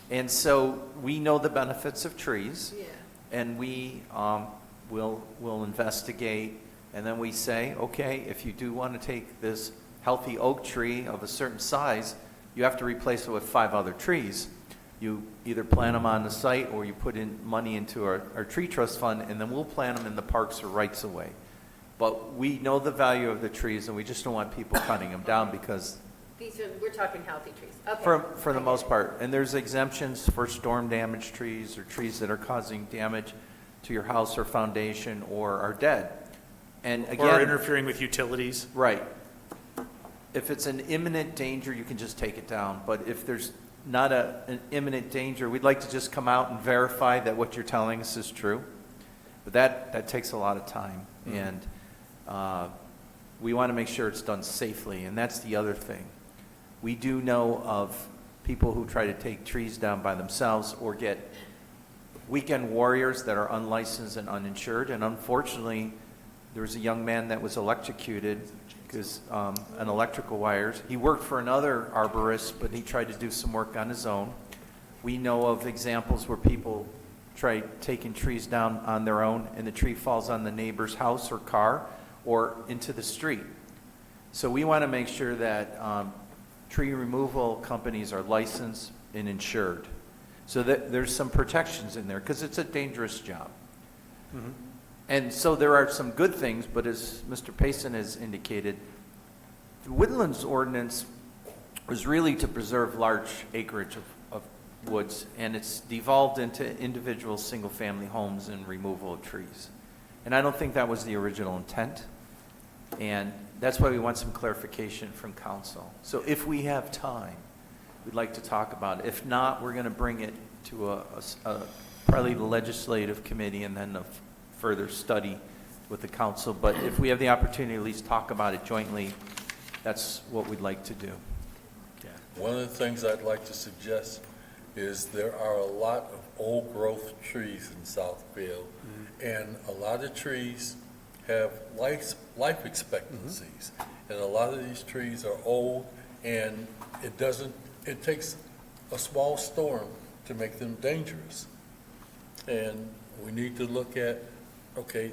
And so we know the benefits of trees. Yeah. And we will investigate, and then we say, okay, if you do want to take this healthy oak tree of a certain size, you have to replace it with 5 other trees. You either plant them on the site or you put in money into our tree trust fund, and then we'll plant them in the parks or rights of way. But we know the value of the trees, and we just don't want people cutting them down because We're talking healthy trees. Okay. for the most part. And there's exemptions for storm damaged trees or trees that are causing damage to your house or foundation or are dead. And Or again, interfering with utilities? right. If it's an imminent danger, you can just take it down. But if there's not an imminent danger, we'd like to just come out and verify that what you're telling us is true. But that takes a lot of time. And we want to make sure it's done safely. And that's the other thing. We do know of people who try to take trees down by themselves or get weekend warriors that are unlicensed and uninsured. And unfortunately, there was a young man that was electrocuted because an electrical wires. He worked for another arborist, but he tried to do some work on his own. We know of examples where people try taking trees down on their own and the tree falls on the neighbor's house or car or into the street. So we want to make sure that tree removal companies are licensed and insured. So that there's some protections in there because it's a dangerous job. Mm-hmm. And so there are some good things, but as Mr. Payson has indicated, the woodlands ordinance was really to preserve large acreage of woods, and it's devolved into individual single-family homes and removal of trees. And I don't think that was the original intent, and that's why we want some clarification from council. So if we have time, we'd like to talk about it. If not, we're going to bring it to probably the legislative committee and then a further study with the council. But if we have the opportunity to at least talk about it jointly, that's what we'd like to do. One of the things I'd like to suggest is there are a lot of old-growth trees in Southfield, and a lot of trees have life expectancies, and a lot of these trees are old, and it takes a small storm to make them dangerous. And we need to look at, okay,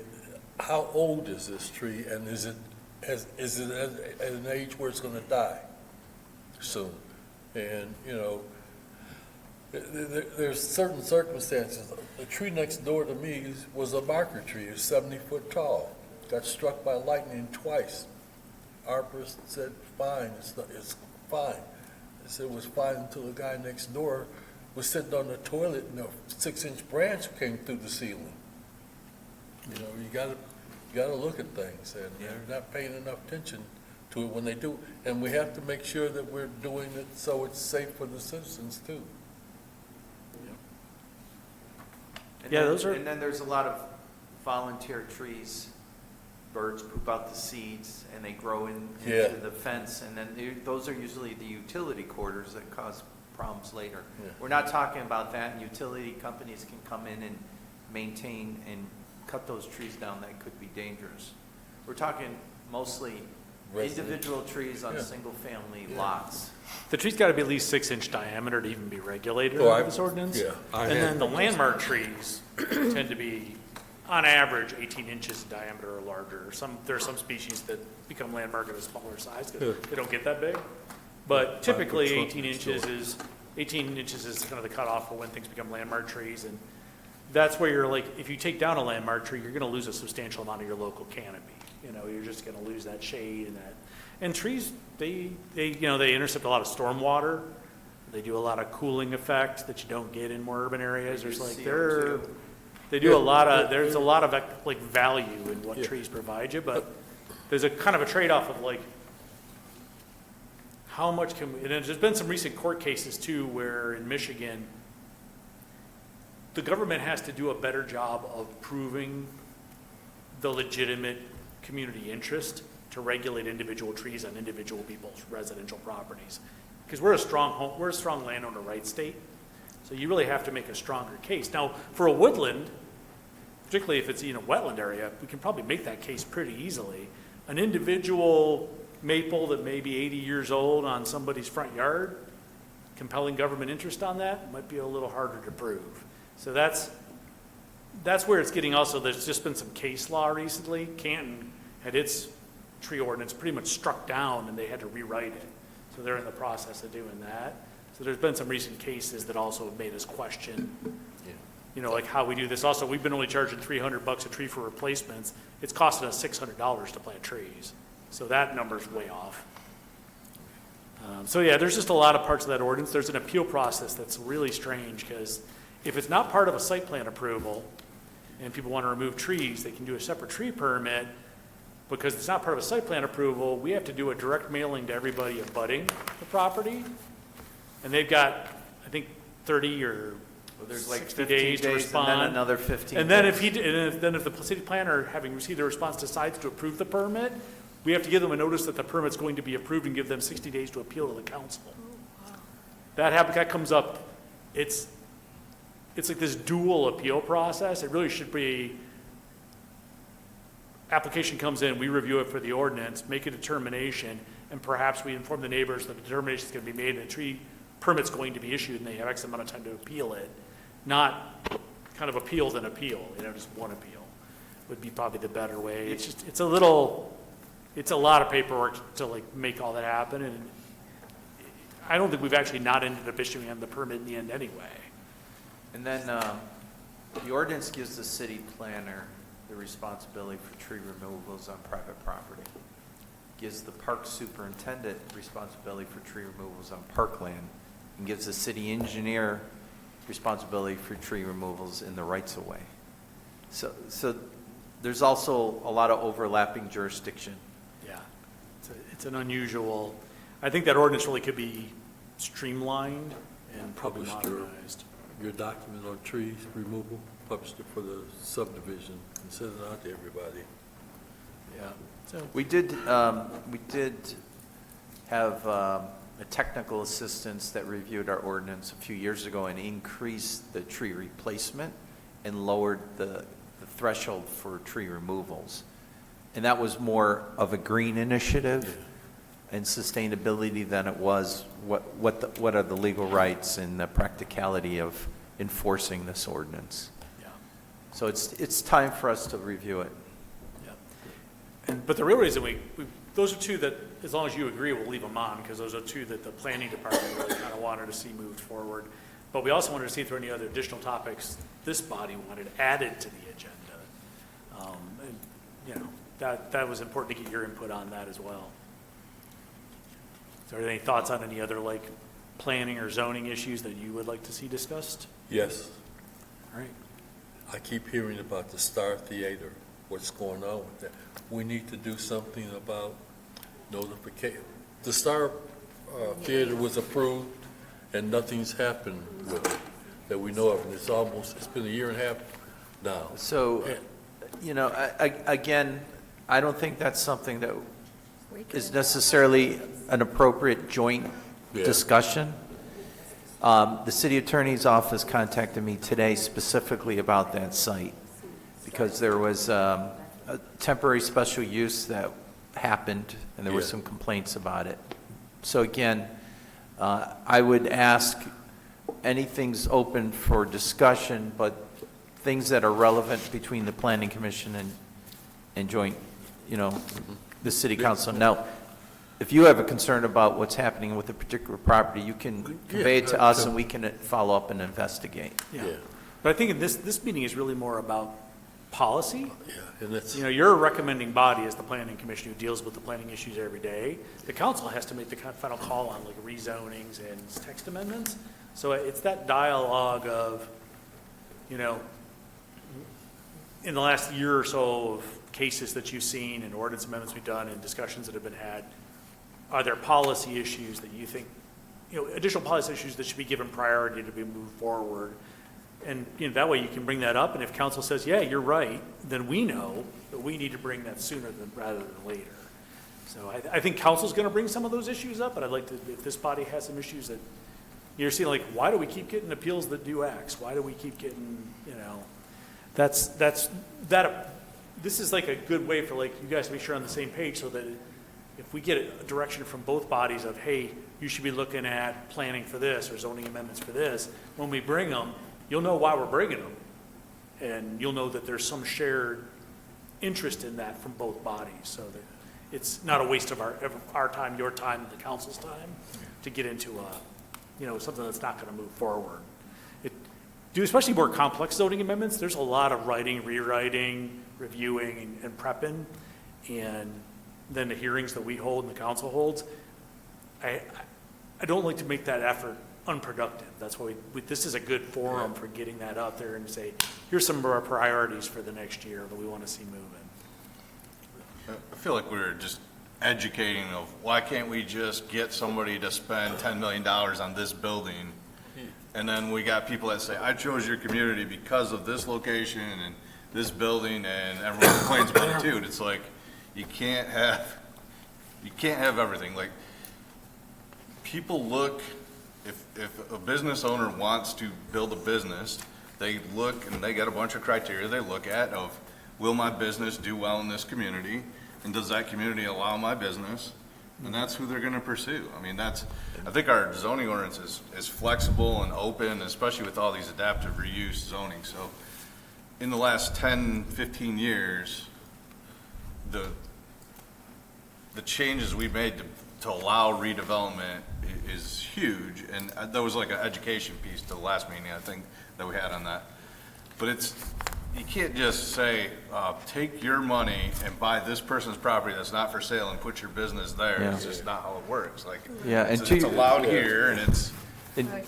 how old is this tree, and is it at an age where it's gonna die soon? And, you know, there's certain circumstances. The tree next door to me was a marker tree, it's 70 foot tall, got struck by lightning twice. Arborist said, fine, it's fine. I said it was fine until the guy next door was sitting on the toilet and a 6-inch branch came through the ceiling. You know, you gotta look at things, and they're not paying enough attention to it when they do. And we have to make sure that we're doing it so it's safe for the citizens too. And then there's a lot of volunteer trees. Birds poop out the seeds and they grow into the fence, and then those are usually the utility quarters that cause problems later. We're not talking about that, and utility companies can come in and maintain and cut those trees down that could be dangerous. We're talking mostly individual trees on single-family lots. The tree's got to be at least 6-inch diameter to even be regulated under this ordinance. And then the landmark trees tend to be, on average, 18 inches in diameter or larger. There are some species that become landmark at a smaller size because they don't get that big. But typically, 18 inches is kind of the cutoff for when things become landmark trees. And that's where you're like, if you take down a landmark tree, you're going to lose a substantial amount of your local canopy. You know, you're just going to lose that shade and that. And trees, they intercept a lot of storm water. They do a lot of cooling effect that you don't get in more urban areas. There's like there's a lot of like value in what trees provide you, but there's a kind of a trade-off of like how much can we, and there's been some recent court cases too where in Michigan the government has to do a better job of proving the legitimate community interest to regulate individual trees on individual people's residential properties. Because we're a strong landowner rights state, so you really have to make a stronger case. Now, for a woodland, particularly if it's in a wetland area, we can probably make that case pretty easily. An individual maple that may be 80 years old on somebody's front yard, compelling government interest on that might be a little harder to prove. So that's where it's getting also, there's just been some case law recently. Canton had its tree ordinance pretty much struck down and they had to rewrite it. So they're in the process of doing that. So there's been some recent cases that also have made us question, you know, like how we do this. Also, we've been only charging $300 a tree for replacements. It's costing us $600 to plant trees. So that number's way off. So yeah, there's just a lot of parts of that ordinance. There's an appeal process that's really strange because if it's not part of a site plan approval and people want to remove trees, they can do a separate tree permit. Because it's not part of a site plan approval, we have to do a direct mailing to everybody abutting the property. And they've got, I think, 30 or there's like 60 days to respond. And then another 15 And then days. if the city planner, having received a response, decides to approve the permit, we have to give them a notice that the permit's going to be approved and give them 60 days to appeal to the council. That comes up, it's like this dual appeal process. It really should be, application comes in, we review it for the ordinance, make a determination, and perhaps we inform the neighbors that the determination is going to be made and the tree permit's going to be issued and they have X amount of time to appeal it. Not kind of appeal then appeal, just one appeal would be probably the better way. It's a lot of paperwork to like make all that happen, and I don't think we've actually not ended up issuing them the permit in the end anyway. And then the ordinance gives the city planner the responsibility for tree removals on private property. Gives the park superintendent responsibility for tree removals on parkland, and gives the city engineer responsibility for tree removals in the rights of way. So there's also a lot of overlapping jurisdiction. Yeah, it's an unusual, I think that ordinance really could be streamlined and probably modernized. Your document on trees removal, published it for the subdivision and sent it out to everybody. Yeah. So We did have a technical assistance that reviewed our ordinance a few years ago and increased the tree replacement and lowered the threshold for tree removals. And that was more of a green initiative and sustainability than it was what are the legal rights and the practicality of enforcing this ordinance. Yeah. So it's time for us to review it. But the real reason those are two that, as long as you agree, we'll leave them on, because those are two that the planning department really kind of wanted to see moved forward. But we also wanted to see if there were any other additional topics this body wanted added to the agenda. And, you know, that was important to get your input on that as well. So are there any thoughts on any other, like, planning or zoning issues that you would like to see discussed? Yes. All right. I keep hearing about the Star Theater, what's going on with that. We need to do something about notification. The Star Theater was approved, and nothing's happened with it that we know of, and it's been a year and a half now. So, you know, again, I don't think that's something that is necessarily an appropriate joint discussion. The city attorney's office contacted me today specifically about that site because there was a temporary special use that happened and there were some complaints about it. So again, I would ask anything's open for discussion, but things that are relevant between the planning commission and joint, you know, the city council. Now, if you have a concern about what's happening with a particular property, you can convey it to us and we can follow up and investigate. Yeah. But I think this meeting is really more about policy. Yeah, and that's, You know, you're a recommending body as the planning commission who deals with the planning issues every day. The council has to make the final call on like rezonings and text amendments. So it's that dialogue of, you know, in the last year or so of cases that you've seen and ordinance amendments we've done and discussions that have been had, are there policy issues that you think, you know, additional policy issues that should be given priority to be moved forward? And, you know, that way you can bring that up, and if council says, yeah, you're right, then we know that we need to bring that sooner rather than later. So I think council's gonna bring some of those issues up, but I'd like to, if this body has some issues that you're seeing, like, why do we keep getting appeals that do X? Why do we keep getting, you know, this is like a good way for like you guys to make sure on the same page so that if we get a direction from both bodies of, hey, you should be looking at planning for this or zoning amendments for this, when we bring them, you'll know why we're bringing them. And you'll know that there's some shared interest in that from both bodies so that it's not a waste of our time, your time, and the council's time to get into you know, something that's not going to move forward. Especially more complex zoning amendments, there's a lot of writing, rewriting, reviewing, and prepping. And then the hearings that we hold and the council holds, I don't like to make that effort unproductive. That's why this is a good forum for getting that out there and say, here's some of our priorities for the next year that we want to see moving. I feel like we're just educating of why can't we just get somebody to spend $10 million on this building? And then we got people that say, I chose your community because of this location and this building, and everyone complains about it too. And it's like, you can't have everything. Like, people look, if a business owner wants to build a business, they look and they got a bunch of criteria they look at of, will my business do well in this community? And does that community allow my business? And that's who they're going to pursue. I mean, I think our zoning ordinance is flexible and open, especially with all these adaptive reuse zoning. So in the last 10, 15 years, the changes we made to allow redevelopment is huge. And there was like an education piece to the last meeting, I think, that we had on that. But you can't just say, take your money and buy this person's property that's not for sale and put your business there. Yeah. It's just not how it works. Like, Yeah, and it's allowed here, and it's.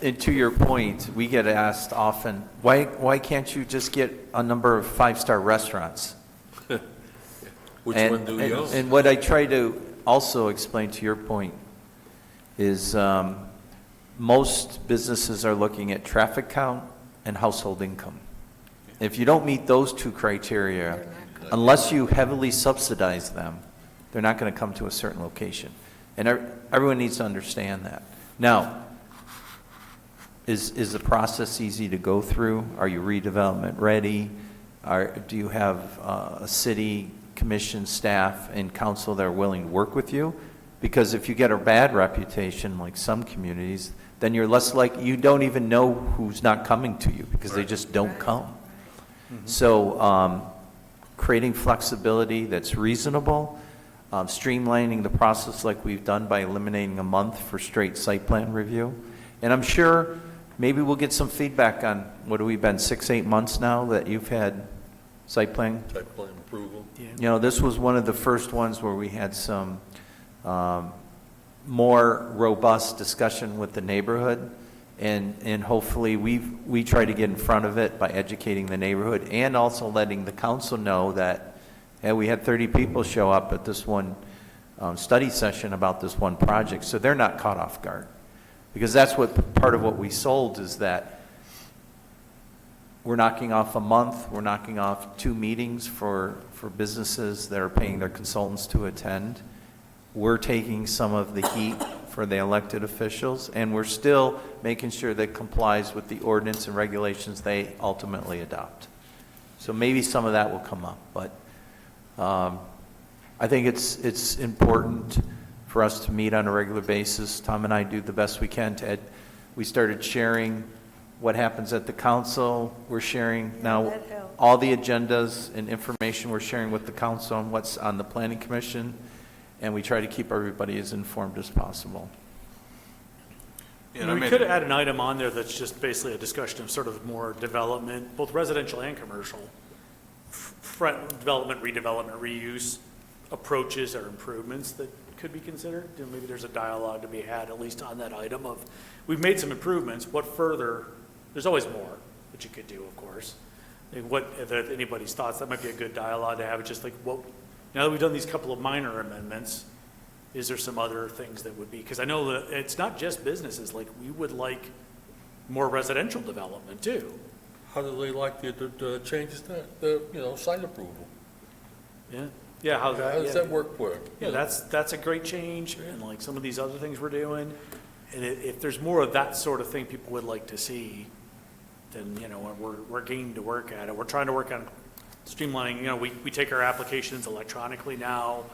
And to your point, we get asked often, why can't you just get a number of five-star restaurants? which one do you own? And what I try to also explain to your point is most businesses are looking at traffic count and household income. If you don't meet those two criteria, unless you heavily subsidize them, they're not going to come to a certain location. And everyone needs to understand that. Now, is the process easy to go through? Are you redevelopment ready? Do you have a city commission staff and council that are willing to work with you? Because if you get a bad reputation, like some communities, then you're less like, you don't even know who's not coming to you because they just don't come. So creating flexibility that's reasonable, streamlining the process like we've done by eliminating a month for straight site plan review. And I'm sure maybe we'll get some feedback on, what have we been, 6-8 months now that you've had site plan? Site plan approval. You know, this was one of the first ones where we had some more robust discussion with the neighborhood, and hopefully we try to get in front of it by educating the neighborhood and also letting the council know that, hey, we had 30 people show up at this one study session about this one project, so they're not caught off guard. Because that's what part of what we sold is that we're knocking off a month, we're knocking off 2 meetings for businesses that are paying their consultants to attend. We're taking some of the heat for the elected officials, and we're still making sure that it complies with the ordinance and regulations they ultimately adopt. So maybe some of that will come up, but I think it's important for us to meet on a regular basis. Tom and I do the best we can to we started sharing what happens at the council. We're sharing now that helps. all the agendas and information we're sharing with the council on what's on the planning commission, and we try to keep everybody as informed as possible. Yeah, We could add an item on there that's just basically a discussion of sort of more development, both residential and commercial, development, redevelopment, reuse approaches or improvements that could be considered. And maybe there's a dialogue to be had, at least on that item of, we've made some improvements, what further, there's always more that you could do, of course. And what, if anybody's thoughts, that might be a good dialogue to have. It's just like, what, now that we've done these couple of minor amendments, is there some other things that would be, because I know that it's not just businesses, like we would like more residential development too. How do they like the changes to the site approval? Yeah. Yeah, how does that work for them? Yeah, that's a great change, and like some of these other things we're doing, and if there's more of that sort of thing people would like to see, then, we're game to work at it. We're trying to work on streamlining, we take our applications electronically now,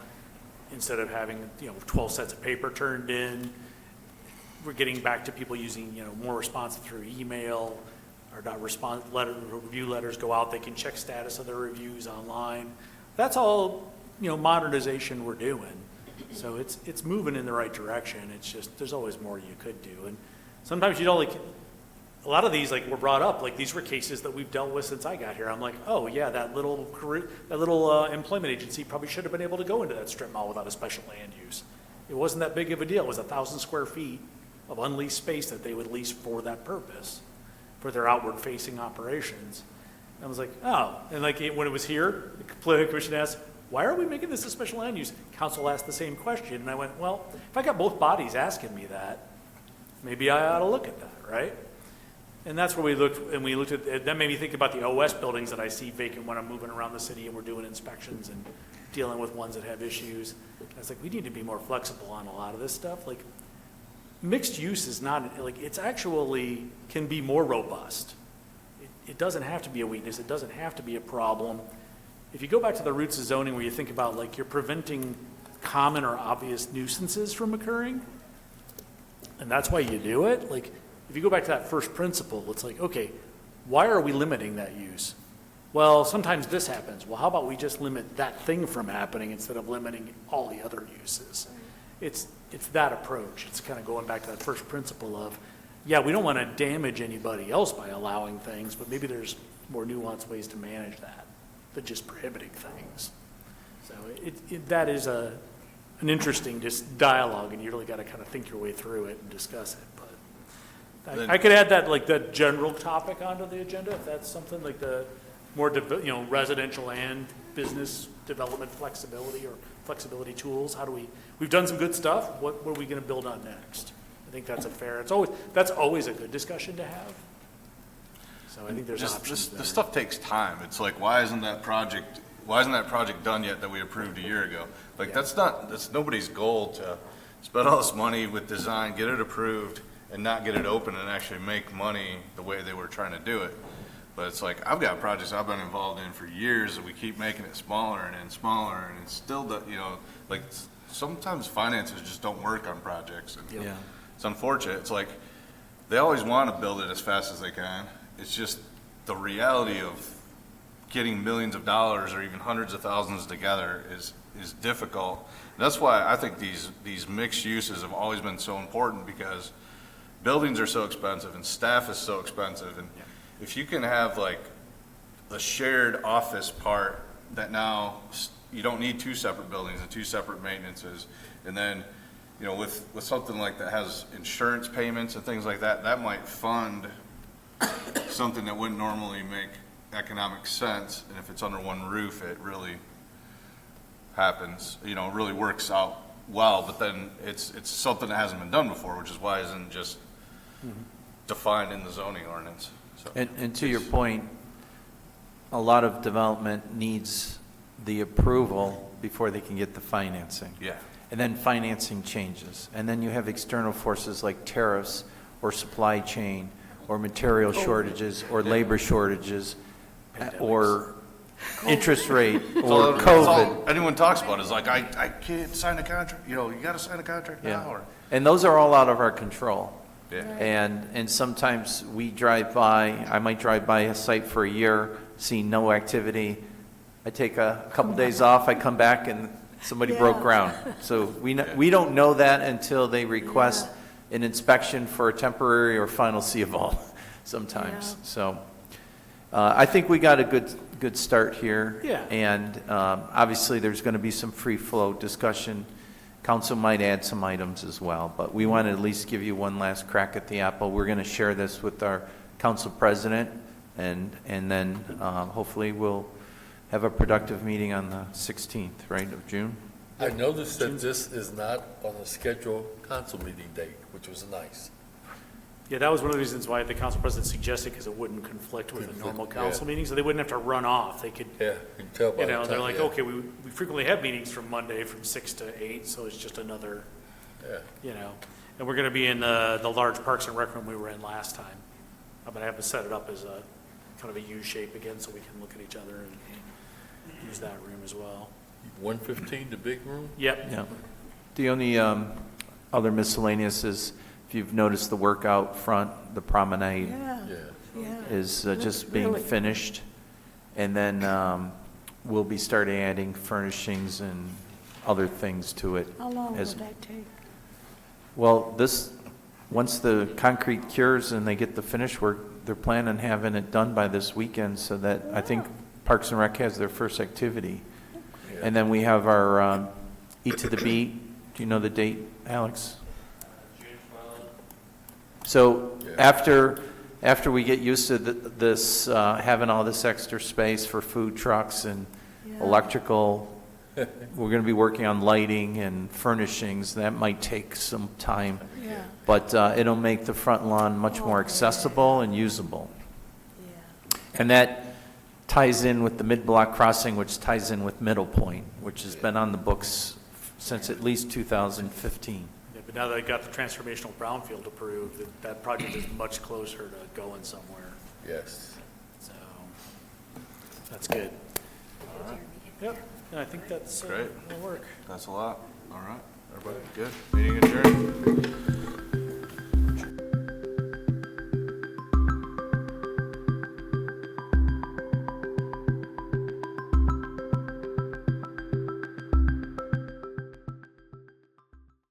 instead of having, 12 sets of paper turned in. We're getting back to people using, more responsive through email, or not review letters go out, they can check status of their reviews online. That's all, modernization we're doing. So it's moving in the right direction. It's just, there's always more you could do. And sometimes a lot of these were brought up, these were cases that we've dealt with since I got here. I'm like, oh yeah, that little employment agency probably should have been able to go into that strip mall without a special land use. It wasn't that big of a deal. It was 1,000 square feet of unleased space that they would lease for that purpose, for their outward facing operations. And I was like, oh, and when it was here, the planning commission asked, why are we making this a special land use? Council asked the same question, and I went, well, if I got both bodies asking me that, maybe I ought to look at that, right? And that's where we looked at, that made me think about the OS buildings that I see vacant when I'm moving around the city and we're doing inspections and dealing with ones that have issues. I was like, we need to be more flexible on a lot of this stuff. Mixed use is not, it's actually can be more robust. It doesn't have to be a weakness. It doesn't have to be a problem. If you go back to the roots of zoning where you think about you're preventing common or obvious nuisances from occurring, and that's why you do it, if you go back to that first principle, it's okay, why are we limiting that use? Well, sometimes this happens. Well, how about we just limit that thing from happening instead of limiting all the other uses? It's that approach. It's kind of going back to that first principle of, yeah, we don't want to damage anybody else by allowing things, but maybe there's more nuanced ways to manage that than just prohibiting things. So that is an interesting dialogue, and you really got to kind of think your way through it and discuss it. I could add that, that general topic onto the agenda, if that's something the more, residential and business development flexibility or flexibility tools. We've done some good stuff. What are we going to build on next? I think that's that's always a good discussion to have. So I think there's options there. This stuff takes time. It's why isn't that project done yet that we approved a year ago? That's nobody's goal to spend all this money with design, get it approved, and not get it open and actually make money the way they were trying to do it. But it's I've got projects I've been involved in for years and we keep making it smaller and smaller, and it's still, sometimes finances just don't work on projects. And it's unfortunate. It's they always want to build it as fast as they can. It's just the reality of getting millions of dollars or even hundreds of thousands together is difficult. That's why I think these mixed uses have always been so important, because buildings are so expensive and staff is so expensive. And if you can have like a shared office part that now you don't need two separate buildings and two separate maintenances, and then, you know, with something like that has insurance payments and things like that, that might fund something that wouldn't normally make economic sense. And if it's under one roof, it really happens, you know, it really works out well. But then it's something that hasn't been done before, which is why it isn't just defined in the zoning ordinance. So And to your point, a lot of development needs the approval before they can get the financing. yeah, And then financing changes. And then you have external forces like tariffs or supply chain or material shortages or labor shortages or interest rate or That's all COVID. anyone talks about is like, I can't sign a contract, you know, you got to sign a contract Yeah. now. Or And those are all out of our control. yeah. And sometimes we drive by, I might drive by a site for a year, see no activity. I take a couple days off, I come back and somebody broke Yeah. ground. So we don't know that until they request an inspection for a temporary or final C of O sometimes. Yeah. So I think we got a good start here. Yeah. And obviously, there's going to be some free flow discussion. Council might add some items as well, but we want to at least give you one last crack at the apple. We're going to share this with our council president, and then hopefully we'll have a productive meeting on the 16th, right, of June? I noticed that this is not on a scheduled council meeting date, which was nice. Yeah, that was one of the reasons why the council president suggested, because it wouldn't conflict with a normal council meeting, so they wouldn't have to run off. They could, Yeah, you can tell by you the know, time. they're like, yeah. okay, we frequently have meetings from Monday from 6 to 8, so it's just another, Yeah. you know. And we're gonna be in the large Parks and Rec room we were in last time. But I have to set it up as a kind of a U shape again, so we can look at each other and use that room as well. 115, the big room? Yep. Yeah. The only other miscellaneous is, if you've noticed the work out front, the promenade Yeah, Yeah. yeah. is Looks just being really- finished. And then we'll be starting adding furnishings and other things to it. How long will as- that take? Well, once the concrete cures and they get the finish work, they're planning on having it done by this weekend, so that I think Parks and Rec has their first activity. And then we have our Eat to the Beat. Do you know the date, Alex? So after we get used to this, having all this extra space for food trucks and Yeah. electrical, we're going to be working on lighting and furnishings. That might take some time, Yeah, but it'll make the front lawn much more accessible and usable. yeah. And that ties in with the mid-block crossing, which ties in with Middle Point, which has been on the books since at least 2015. Yeah, but now that I got the transformational brownfield approved, that project is much closer to going somewhere, Yes. so that's good. All right. Yep, and I think that's, Great. that'll work. That's a lot. All right, everybody, good. Meeting adjourned.